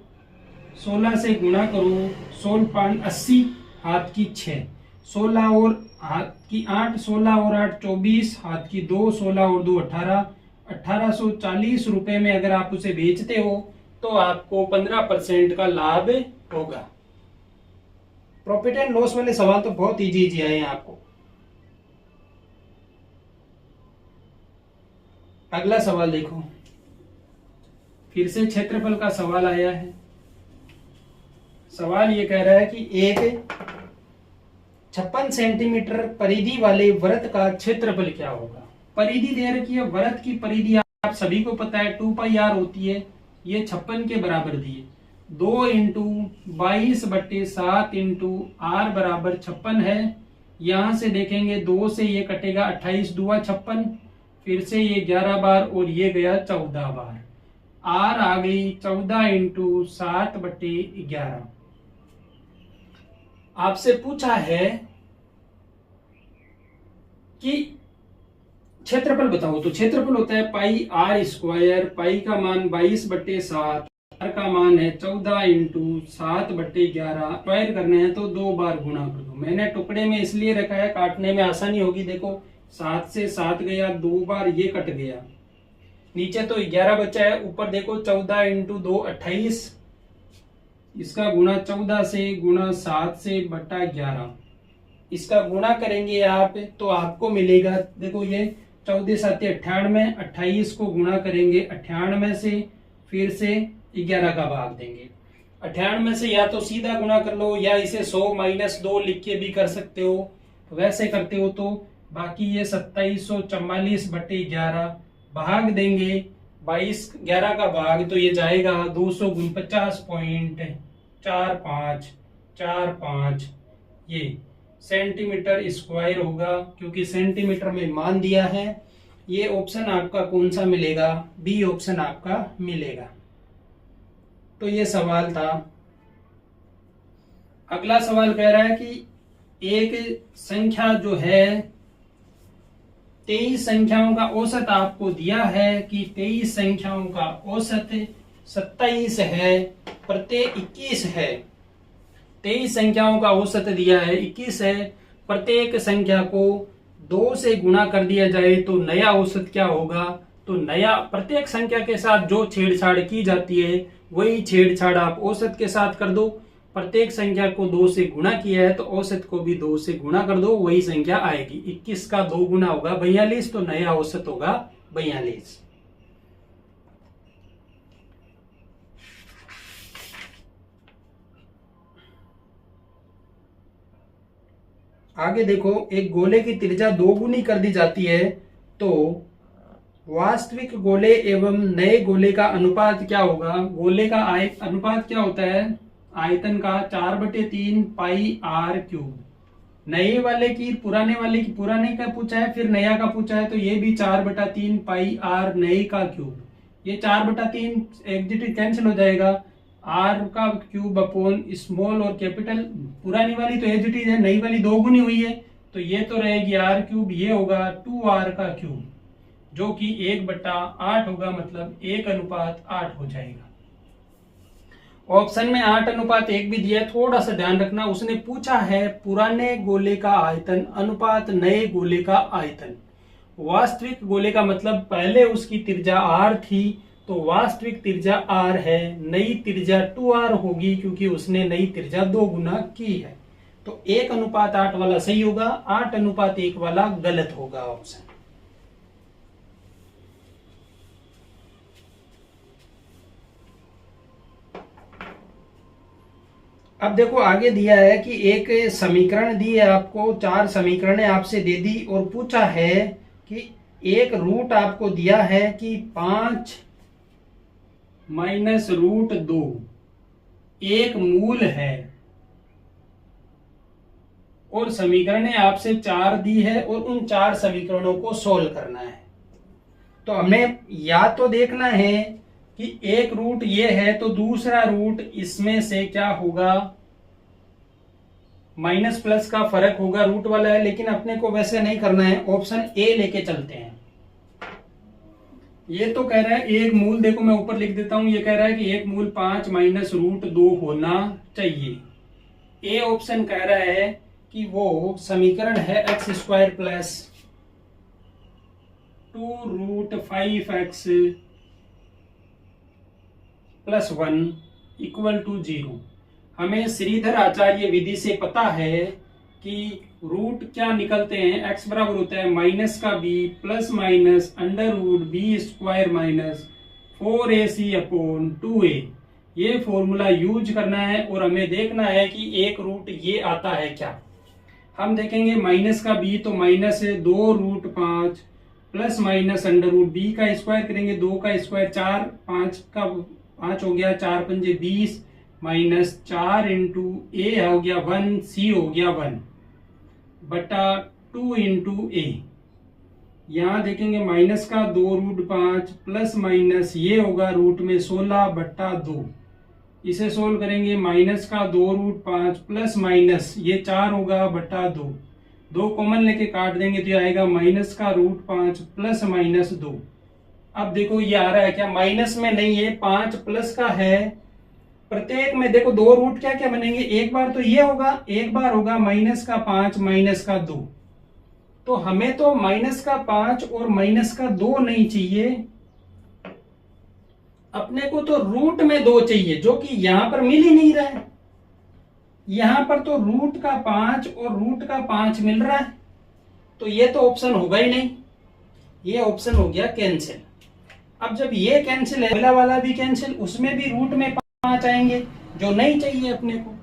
16 से गुणा करो, 16 5 80, हाथ की 6, 16 और हाथ की 8, 16 और 8 24, हाथ की 2, 16 और 2 18, 1840 रुपए में अगर आप उसे बेचते हो तो आपको 15% का लाभ होगा। प्रॉफिट एंड लॉस वाले सवाल तो बहुत इजी आए हैं आपको। अगला सवाल देखो, फिर से क्षेत्रफल का सवाल आया है। सवाल ये कह रहा है कि एक 56 सेंटीमीटर परिधि वाले वृत्त का क्षेत्रफल क्या होगा। परिधि दे रखी है, वृत्त की परिधि आप सभी को पता है 2πr होती है, ये 56 के बराबर दी है। 2 × 22/7 × r बराबर 56 है। यहां से देखेंगे 2 से ये कटेगा 28 दूआ 56, फिर से ये 11 बार और ये गया 14 बार। r आ गई 14 × 7/11। आपसे पूछा है कि क्षेत्रफल बताओ, तो क्षेत्रफल होता है पाई r², पाई का मान 22/7, r का मान है 14 × 7/11। स्क्वायर करने हैं तो 2 बार गुणा कर दो। मैंने टुकड़े में इसलिए रखा है काटने में आसानी होगी। देखो 7 से 7 गया, 2 बार ये कट गया, नीचे तो 11 बचा है, ऊपर देखो 14 × 2 28, इसका गुणा 14 से गुणा 7 से बटा 11, इसका गुणा करेंगे आप तो आपको मिलेगा, देखो ये 14 7 98, 28 को गुणा करेंगे 98 से, फिर से 11 का भाग देंगे। 98 से या तो सीधा गुणा कर लो या इसे 100 - 2 लिख के भी कर सकते हो, वैसे करते हो तो बाकी ये 2744/11 भाग देंगे 22, 11 का भाग तो ये जाएगा 249.4545, ये सेंटीमीटर स्क्वायर होगा, क्योंकि सेंटीमीटर में मान दिया है। ये ऑप्शन आपका कौन सा मिलेगा, बी ऑप्शन आपका मिलेगा। तो ये सवाल था। अगला सवाल कह रहा है कि एक संख्या जो है 23 संख्याओं का औसत आपको दिया है कि 23 संख्याओं का औसत 27 है, प्रत्येक 21 है। 23 संख्याओं का औसत दिया है 21 है, प्रत्येक संख्या को 2 से गुणा कर दिया जाए तो नया औसत क्या होगा। तो नया, प्रत्येक संख्या के साथ जो छेड़छाड़ की जाती है वही छेड़छाड़ आप औसत के साथ कर दो। प्रत्येक संख्या को 2 से गुणा किया है तो औसत को भी 2 से गुणा कर दो, वही संख्या आएगी। 21 का 2 गुना होगा 42, तो नया औसत होगा 42। आगे देखो, एक गोले की त्रिज्या 2 गुनी कर दी जाती है तो वास्तविक गोले एवं नए गोले का अनुपात क्या होगा। गोले का अनुपात क्या होता है, आयतन का 4/3 πr³। नए वाले की पुराने का पूछा है, फिर नया का पूछा है, तो ये भी 4/3 πr नए का क्यूब। ये 4/3 एग्जिट कैंसिल हो जाएगा। आर का क्यूब अपॉन स्मॉल और कैपिटल, पुरानी वाली तो एग्जिट है, नई वाली 2 गुनी हुई है, तो ये तो रहेगी आर क्यूब, ये होगा 2r का क्यूब, जो कि 1/8 होगा, मतलब 1:8 हो जाएगा। ऑप्शन में 8:1 भी दिया है, थोड़ा सा ध्यान रखना। उसने पूछा है पुराने गोले का आयतन अनुपात नए गोले का आयतन। वास्तविक गोले का मतलब पहले उसकी त्रिज्या r थी, तो वास्तविक त्रिज्या r है, नई त्रिज्या 2r होगी क्योंकि उसने नई त्रिज्या 2 गुना की है। तो 1:8 वाला सही होगा, 8:1 वाला गलत होगा ऑप्शन। अब देखो आगे दिया है कि एक समीकरण दी है आपको, 4 समीकरणें आपसे दे दी और पूछा है कि एक रूट आपको दिया है कि 5 - √2 एक मूल है, और समीकरणें आपसे 4 दी है और उन 4 समीकरणों को सोल्व करना है। तो हमें या तो देखना है कि एक रूट ये है तो दूसरा रूट इसमें से क्या होगा, माइनस प्लस का फर्क होगा, रूट वाला है, लेकिन अपने को वैसे नहीं करना है, ऑप्शन ए लेके चलते हैं। ये तो कह रहा है एक मूल, देखो मैं ऊपर लिख देता हूं, ये कह रहा है कि एक मूल 5 - √2 होना चाहिए। ए ऑप्शन कह रहा है कि वो समीकरण है x² + 2√5x + 1 = 0। हमें श्रीधर आचार्य विधि से पता है कि रूट क्या निकलते हैं, x बराबर होता है माइनस का b plus minus √b² - 4ac/2a। ये फॉर्मूला यूज करना है और हमें देखना है कि एक रूट ये आता है क्या। हम देखेंगे माइनस का b तो माइनस है 2√5 प्लस माइनस √b का स्क्वायर करेंगे, 2 का स्क्वायर 4, 5 का 5 हो गया, 4 × 5 = 20 माइनस 4 × a हो गया 1, c हो गया 1/2 × a। यहां देखेंगे माइनस का 2√5 प्लस माइनस ये होगा रूट में 16/2, इसे सोल्व करेंगे, माइनस का 2√5 प्लस माइनस ये 4 होगा /2, 2 कॉमन लेके काट देंगे तो ये आएगा माइनस का √5 प्लस माइनस 2। अब देखो ये आ रहा है क्या, माइनस में नहीं है, 5 प्लस का है, प्रत्येक में देखो 2 रूट क्या क्या बनेंगे, एक बार तो ये होगा, एक बार होगा माइनस का 5 माइनस का 2। तो हमें तो माइनस का 5 और माइनस का 2 नहीं चाहिए, अपने को तो रूट में 2 चाहिए, जो कि यहां पर मिल ही नहीं रहा है। यहां पर तो रूट का 5 और रूट का 5 मिल रहा है, तो ये तो ऑप्शन होगा ही नहीं, ये ऑप्शन हो गया कैंसिल। अब जब ये कैंसिल है, पहला वाला भी कैंसिल, उसमें भी रूट में 5 आएंगे जो नहीं चाहिए अपने को,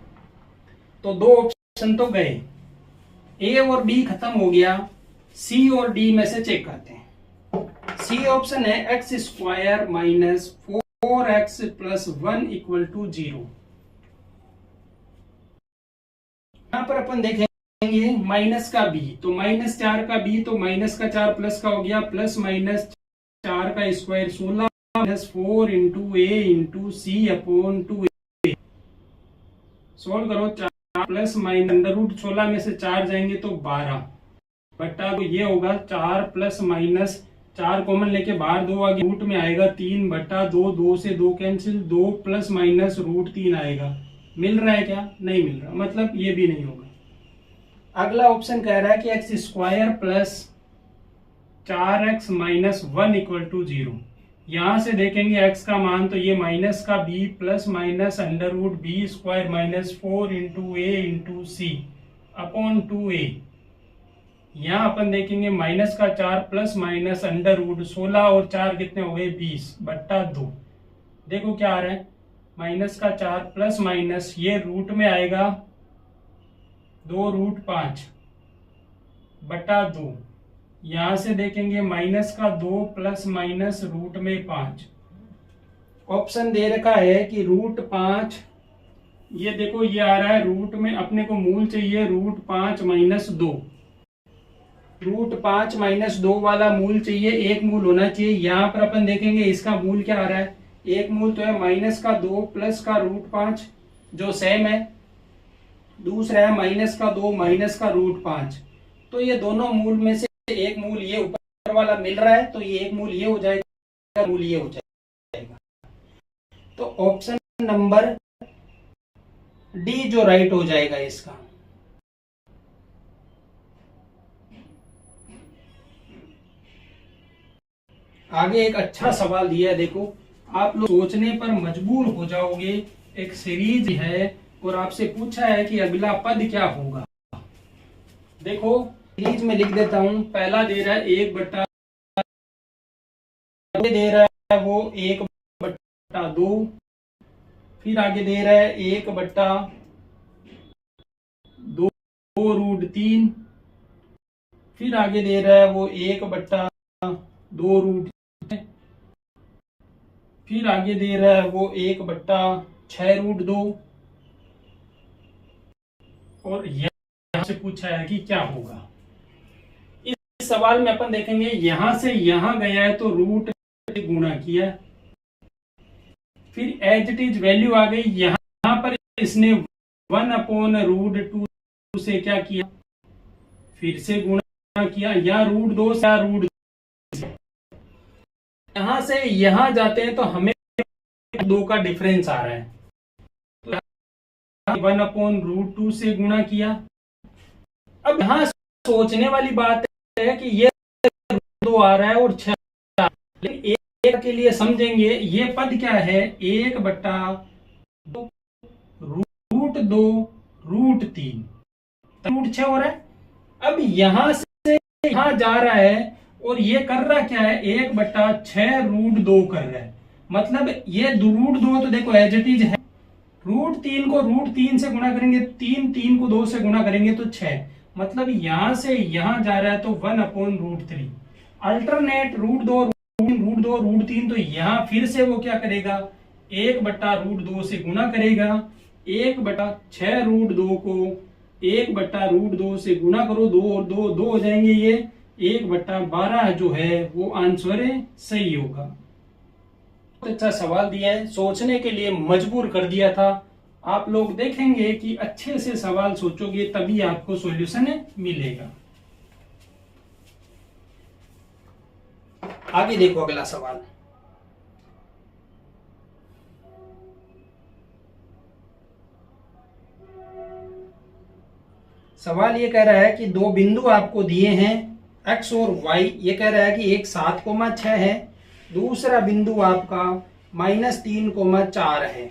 तो 2 ऑप्शन तो गए, ए और बी खत्म हो गया, सी और डी में से चेक करते हैं। सी ऑप्शन है x² - 4x + 1 = 0। यहां पर अपन देखेंगे माइनस का b, तो -4 का b तो माइनस का 4 प्लस का हो गया, प्लस माइनस 4 का स्क्वायर 16 - 4 × a × c/2a। सोल्व करो, 4 प्लस माइनस √16 में से 4 जाएंगे तो 12 बट्टा, तो ये होगा 4 प्लस माइनस 4 कॉमन लेके बाहर 2 आगे, रूट में आएगा 3/2, 2 से 2 कैंसिल, 2 प्लस माइनस √3 आएगा। मिल रहा है क्या, नहीं मिल रहा, मतलब ये भी नहीं होगा। अगला ऑप्शन कह रहा है कि x² + 4x - 1 = 0। यहां से देखेंगे x का मान, तो ये माइनस का b plus minus √b² - 4 × a × c/2a। यहां अपन देखेंगे माइनस का 4 प्लस माइनस √16 और 4 कितने हो गए 20/2। देखो क्या आ रहा है, माइनस का 4 प्लस माइनस ये रूट में आएगा 2√5/2। यहां से देखेंगे माइनस का 2 प्लस माइनस रूट में 5। ऑप्शन दे रखा है कि √5, ये देखो ये आ रहा है रूट में, अपने को मूल चाहिए √5 - 2, √5 माइनस 2 वाला मूल चाहिए, एक मूल होना चाहिए। यहाँ पर अपन देखेंगे इसका मूल क्या आ रहा है, एक मूल तो है -2 प्लस का √5 जो सेम है, दूसरा है -2 माइनस का √5। तो ये दोनों मूल में से एक मूल ये ऊपर वाला मिल रहा है, तो ये एक मूल ये हो जाएगा, मूल ये हो जाएगा। तो ऑप्शन नंबर डी जो राइट हो जाएगा इसका। आगे एक अच्छा सवाल दिया है, देखो आप लोग सोचने पर मजबूर हो जाओगे। एक सीरीज है और आपसे पूछा है कि अगला पद क्या होगा। देखो सीरीज में लिख देता हूं, पहला दे रहा है 1/, दे रहा है वो 1/2, फिर आगे दे रहा है 1/2√3, फिर आगे दे रहा है वो 1/2√, फिर आगे दे रहा है वो 1/6√2, और यहां से पूछा है कि क्या होगा। इस सवाल में अपन देखेंगे यहां से यहां गया है तो रूट से गुणा किया, फिर एज इट इज वैल्यू आ गई, यहां पर इसने 1/√2 से क्या किया, फिर से गुणा किया, या √2 से √2, यहां से यहां जाते हैं तो हमें 2 का डिफरेंस आ रहा है, तो 1/√2 से गुणा किया। अब यहां सोचने वाली बात है कि ये 2 आ रहा है और 6, लेकिन एक के लिए समझेंगे ये पद क्या है, 1/2 √2√3, √6 हो रहा है। अब यहां से यहां जा रहा है और ये कर रहा क्या है, 1/6√2 कर रहा है, मतलब ये √2 तो देखो एज इट इज है, √3 को √3 से गुणा करेंगे, 3 को 2 से गुणा करेंगे तो 6, मतलब यहां से यहां जा रहा है तो 1/√3। अल्टरनेट √2√3, तो यहां फिर से वो क्या करेगा, 1/√2 से गुणा करेगा, 1/6√2 को 1/√2 से गुणा करो, 2 और 2 2 हो जाएंगे, ये 1/12 जो है वो आंसर सही होगा। बहुत अच्छा सवाल दिया है, सोचने के लिए मजबूर कर दिया था। आप लोग देखेंगे कि अच्छे से सवाल सोचोगे तभी आपको सॉल्यूशन मिलेगा। आगे देखो अगला सवाल, सवाल ये कह रहा है कि दो बिंदु आपको दिए हैं x और y, ये कह रहा है कि एक 7,6 है, दूसरा बिंदु आपका -3,4 है,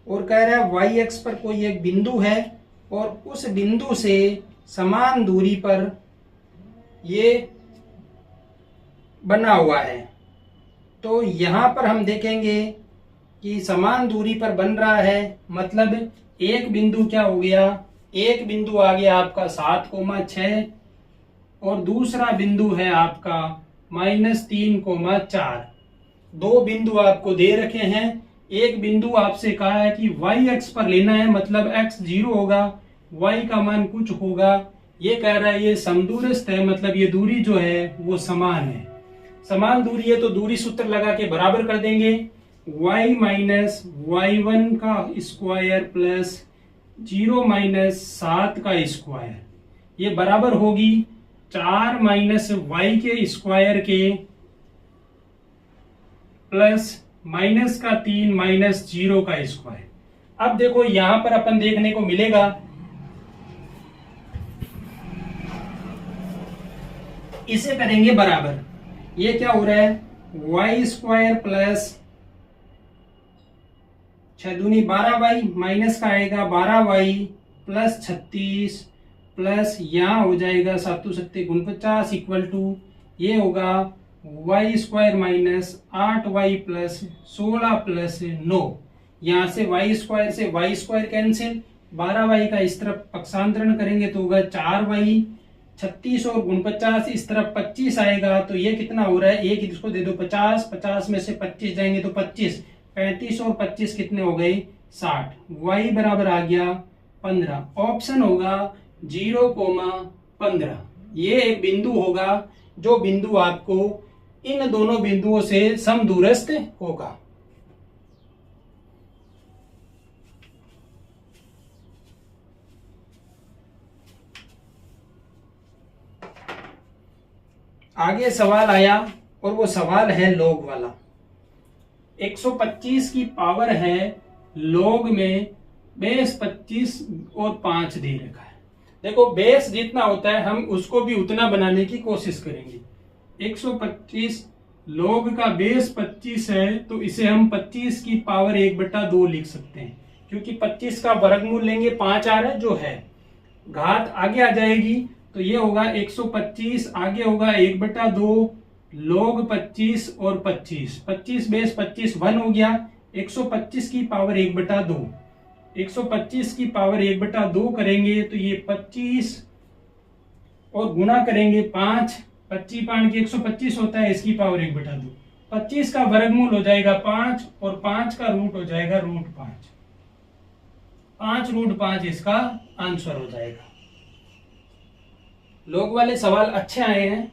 और कह रहा है y अक्ष पर कोई एक बिंदु है और उस बिंदु से समान दूरी पर ये बना हुआ है। तो यहां पर हम देखेंगे कि समान दूरी पर बन रहा है, मतलब एक बिंदु क्या हो गया, एक बिंदु आ गया आपका 7,6 और दूसरा बिंदु है आपका -3,4। दो बिंदु आपको दे रखे हैं, एक बिंदु आपसे कहा है कि y अक्ष पर लेना है, मतलब x 0 होगा, y का मान कुछ होगा, ये कह रहा है ये समदूरस्थ है, मतलब ये दूरी जो है वो समान है। समान दूरी है तो दूरी सूत्र लगा के बराबर कर देंगे, y माइनस y1 का स्क्वायर प्लस 0 माइनस 7 का स्क्वायर, ये बराबर होगी 4 माइनस y के स्क्वायर के प्लस माइनस का 3 माइनस 0 का स्क्वायर। अब देखो यहां पर अपन देखने को मिलेगा इसे करेंगे बराबर, ये क्या हो रहा है, y स्क्वायर प्लस 6 दूनी 12y माइनस का आएगा 12y प्लस 36 प्लस यहाँ हो जाएगा 7 7 49 इक्वल टू ये होगा y square minus 8y plus 16 plus 9। यहाँ से y स्क्वायर कैंसिल, 12y का इस तरफ पक्षांतरण करेंगे तो होगा 4y, 36 और 49 इस तरफ 25 आएगा, तो ये कितना हो रहा है, एक इसको दे दो 50, 50 में से 25 जाएंगे तो 25, 35 और 25 कितने हो गए 60, y बराबर आ गया 15। ऑप्शन होगा 0,15। ये एक बिंदु होगा जो बिंदु आपको इन दोनों बिंदुओं से समदूरस्थ होगा। आगे सवाल आया और वो सवाल है लॉग वाला। 125 की पावर है लॉग में बेस 25 और 5 दे रखा है। देखो बेस जितना होता है हम उसको भी उतना बनाने की कोशिश करेंगे। 125 लॉग का बेस 25 है तो इसे हम 25 की पावर 1/2 लिख सकते हैं, क्योंकि 25 का वर्गमूल लेंगे 5 आ रहा है जो है, घात आगे आ जाएगी तो ये होगा 125, आगे होगा 1/2 log 25 और 25 बेस 25 1 हो गया। 125 की पावर 1/2, 125 की पावर 1/2 करेंगे तो ये 25 और गुणा करेंगे 5, 25 5 की 125 होता है, इसकी पावर 1/2। 25 का वर्गमूल हो जाएगा 5 और 5 का रूट हो जाएगा √5। 5√5 इसका आंसर हो जाएगा। लोग वाले सवाल अच्छे आए हैं।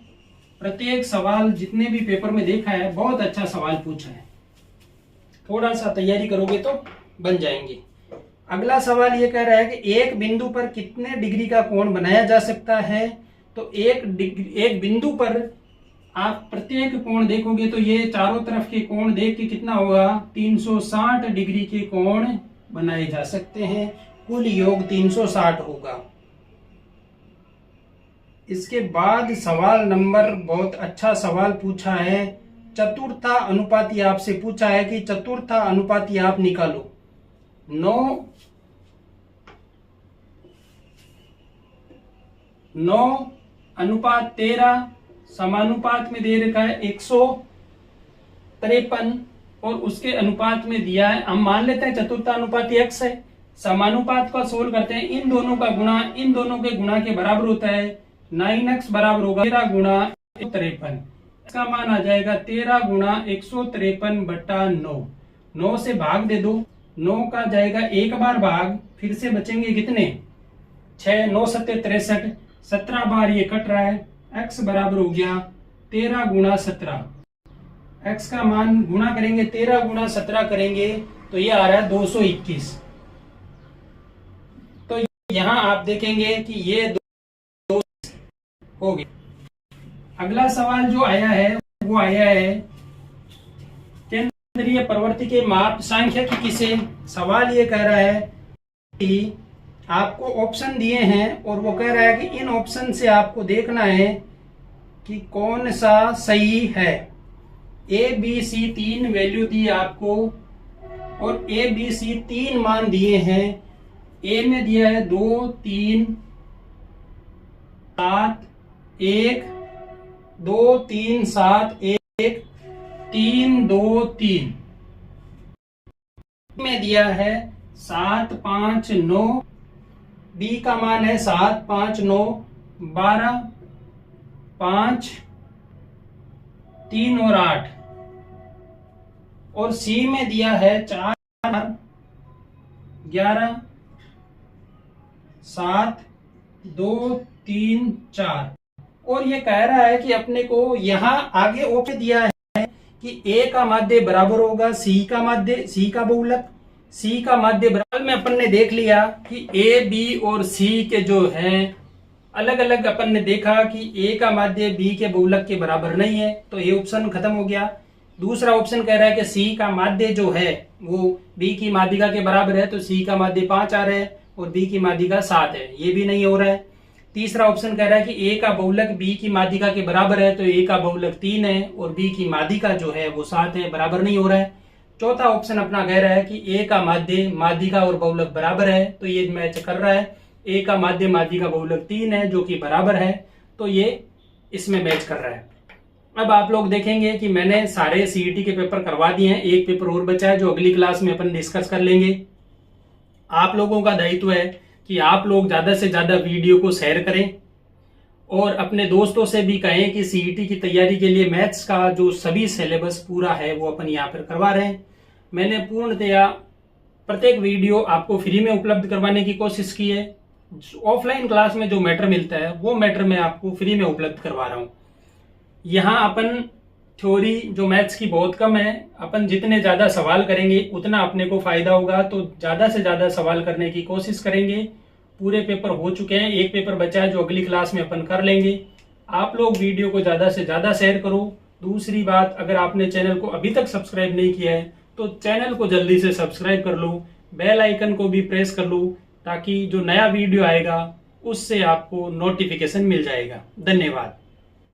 प्रत्येक सवाल जितने भी पेपर में देखा है बहुत अच्छा सवाल पूछा है। थोड़ा सा तैयारी करोगे तो बन जाएंगे। अगला सवाल ये कह रहा है कि एक बिंदु पर कितने डिग्री का कोण बनाया जा सकता है। तो एक बिंदु पर आप प्रत्येक कोण देखोगे तो ये चारों तरफ के कोण देख के कितना होगा, 360 डिग्री के कोण बनाए जा सकते हैं। कुल योग 360 होगा। इसके बाद सवाल नंबर बहुत अच्छा सवाल पूछा है, चतुर्था अनुपाती आपसे पूछा है कि चतुर्था अनुपाती आप निकालो। 9:13 समानुपात में दे रखा है 153 और उसके अनुपात में दिया है, हम मान लेते हैं चतुर्था अनुपाती x है। समानुपात का सोल्व करते हैं, इन दोनों का गुणा इन दोनों के गुणा के बराबर होता है। 9x बराबर होगा 13 गुणा 153, इसका मान आ जाएगा 13 गुणा 153/9। 9 से भाग दे दो, 9 का जाएगा एक बार भाग, फिर से बचेंगे कितने 6, 9 7 63, 17 बार ये कट रहा है। x बराबर हो गया 13 गुणा 17। x का मान गुणा करेंगे 13 गुणा 17 करेंगे तो ये आ रहा है 221। तो यहां आप देखेंगे कि ये हो गया। अगला सवाल जो आया है वो आया है केंद्रीय प्रवृत्ति के माप सांख्यिकी से। सवाल ये कह रहा है कि आपको ऑप्शन दिए हैं और वो कह रहा है कि इन ऑप्शन से आपको देखना है कि कौन सा सही है। ABC 3 वैल्यू दी आपको और ABC 3 मान दिए हैं। ए में दिया है 2 3 7 1 2 3 7 1 3 2 3 में दिया है 7 5 9। बी का मान है 7 5 9 12 5 3 और 8 और सी में दिया है 4 11 7 2 3 4 और ये कह रहा है कि अपने को यहां आगे ऑप्शन दिया है कि ए का माध्य बराबर होगा सी का माध्य, सी का बहुलक, सी का माध्य बराबर में अपन ने देख लिया कि ए बी और सी के जो है अलग अलग अपन ने देखा कि ए का माध्य बी के बहुलक के बराबर नहीं है, तो ये ऑप्शन खत्म हो गया। दूसरा ऑप्शन कह रहा है कि सी का माध्य जो है वो बी की माध्यिका के बराबर है, तो सी का माध्य 5 आ रहा है और बी की माध्यिका 7 है, ये भी नहीं हो रहा है। तीसरा ऑप्शन कह रहा है कि ए का बहुलक बी की माध्यिका के बराबर है, तो ए का बहुलक 3 है और बी की माध्यिका जो है वो 7 है, बराबर नहीं हो रहा है। चौथा ऑप्शन अपना कह रहा है कि ए का माध्य माध्यिका और बहुलक बराबर है, तो ये मैच कर रहा है। ए का माध्य माध्यिका बहुलक 3 है जो कि बराबर है, तो ये इसमें मैच कर रहा है। अब आप लोग देखेंगे कि मैंने सारे सीईटी के पेपर करवा दिए हैं, एक पेपर और बचा है जो अगली क्लास में अपन डिस्कस कर लेंगे। आप लोगों का दायित्व है कि आप लोग ज्यादा से ज्यादा वीडियो को शेयर करें और अपने दोस्तों से भी कहें कि सीईटी की तैयारी के लिए मैथ्स का जो सभी सिलेबस पूरा है वो अपन यहाँ पर करवा रहे हैं। मैंने पूर्णतया प्रत्येक वीडियो आपको फ्री में उपलब्ध करवाने की कोशिश की है। ऑफलाइन क्लास में जो मैटर मिलता है वो मैटर मैं आपको फ्री में उपलब्ध करवा रहा हूँ। यहाँ अपन थ्योरी जो मैथ्स की बहुत कम है, अपन जितने ज्यादा सवाल करेंगे उतना अपने को फायदा होगा, तो ज्यादा से ज्यादा सवाल करने की कोशिश करेंगे। पूरे पेपर हो चुके हैं, एक पेपर बचा है जो अगली क्लास में अपन कर लेंगे। आप लोग वीडियो को ज्यादा से ज्यादा शेयर करो। दूसरी बात, अगर आपने चैनल को अभी तक सब्सक्राइब नहीं किया है तो चैनल को जल्दी से सब्सक्राइब कर लो, बेल आइकन को भी प्रेस कर लो, ताकि जो नया वीडियो आएगा उससे आपको नोटिफिकेशन मिल जाएगा। धन्यवाद।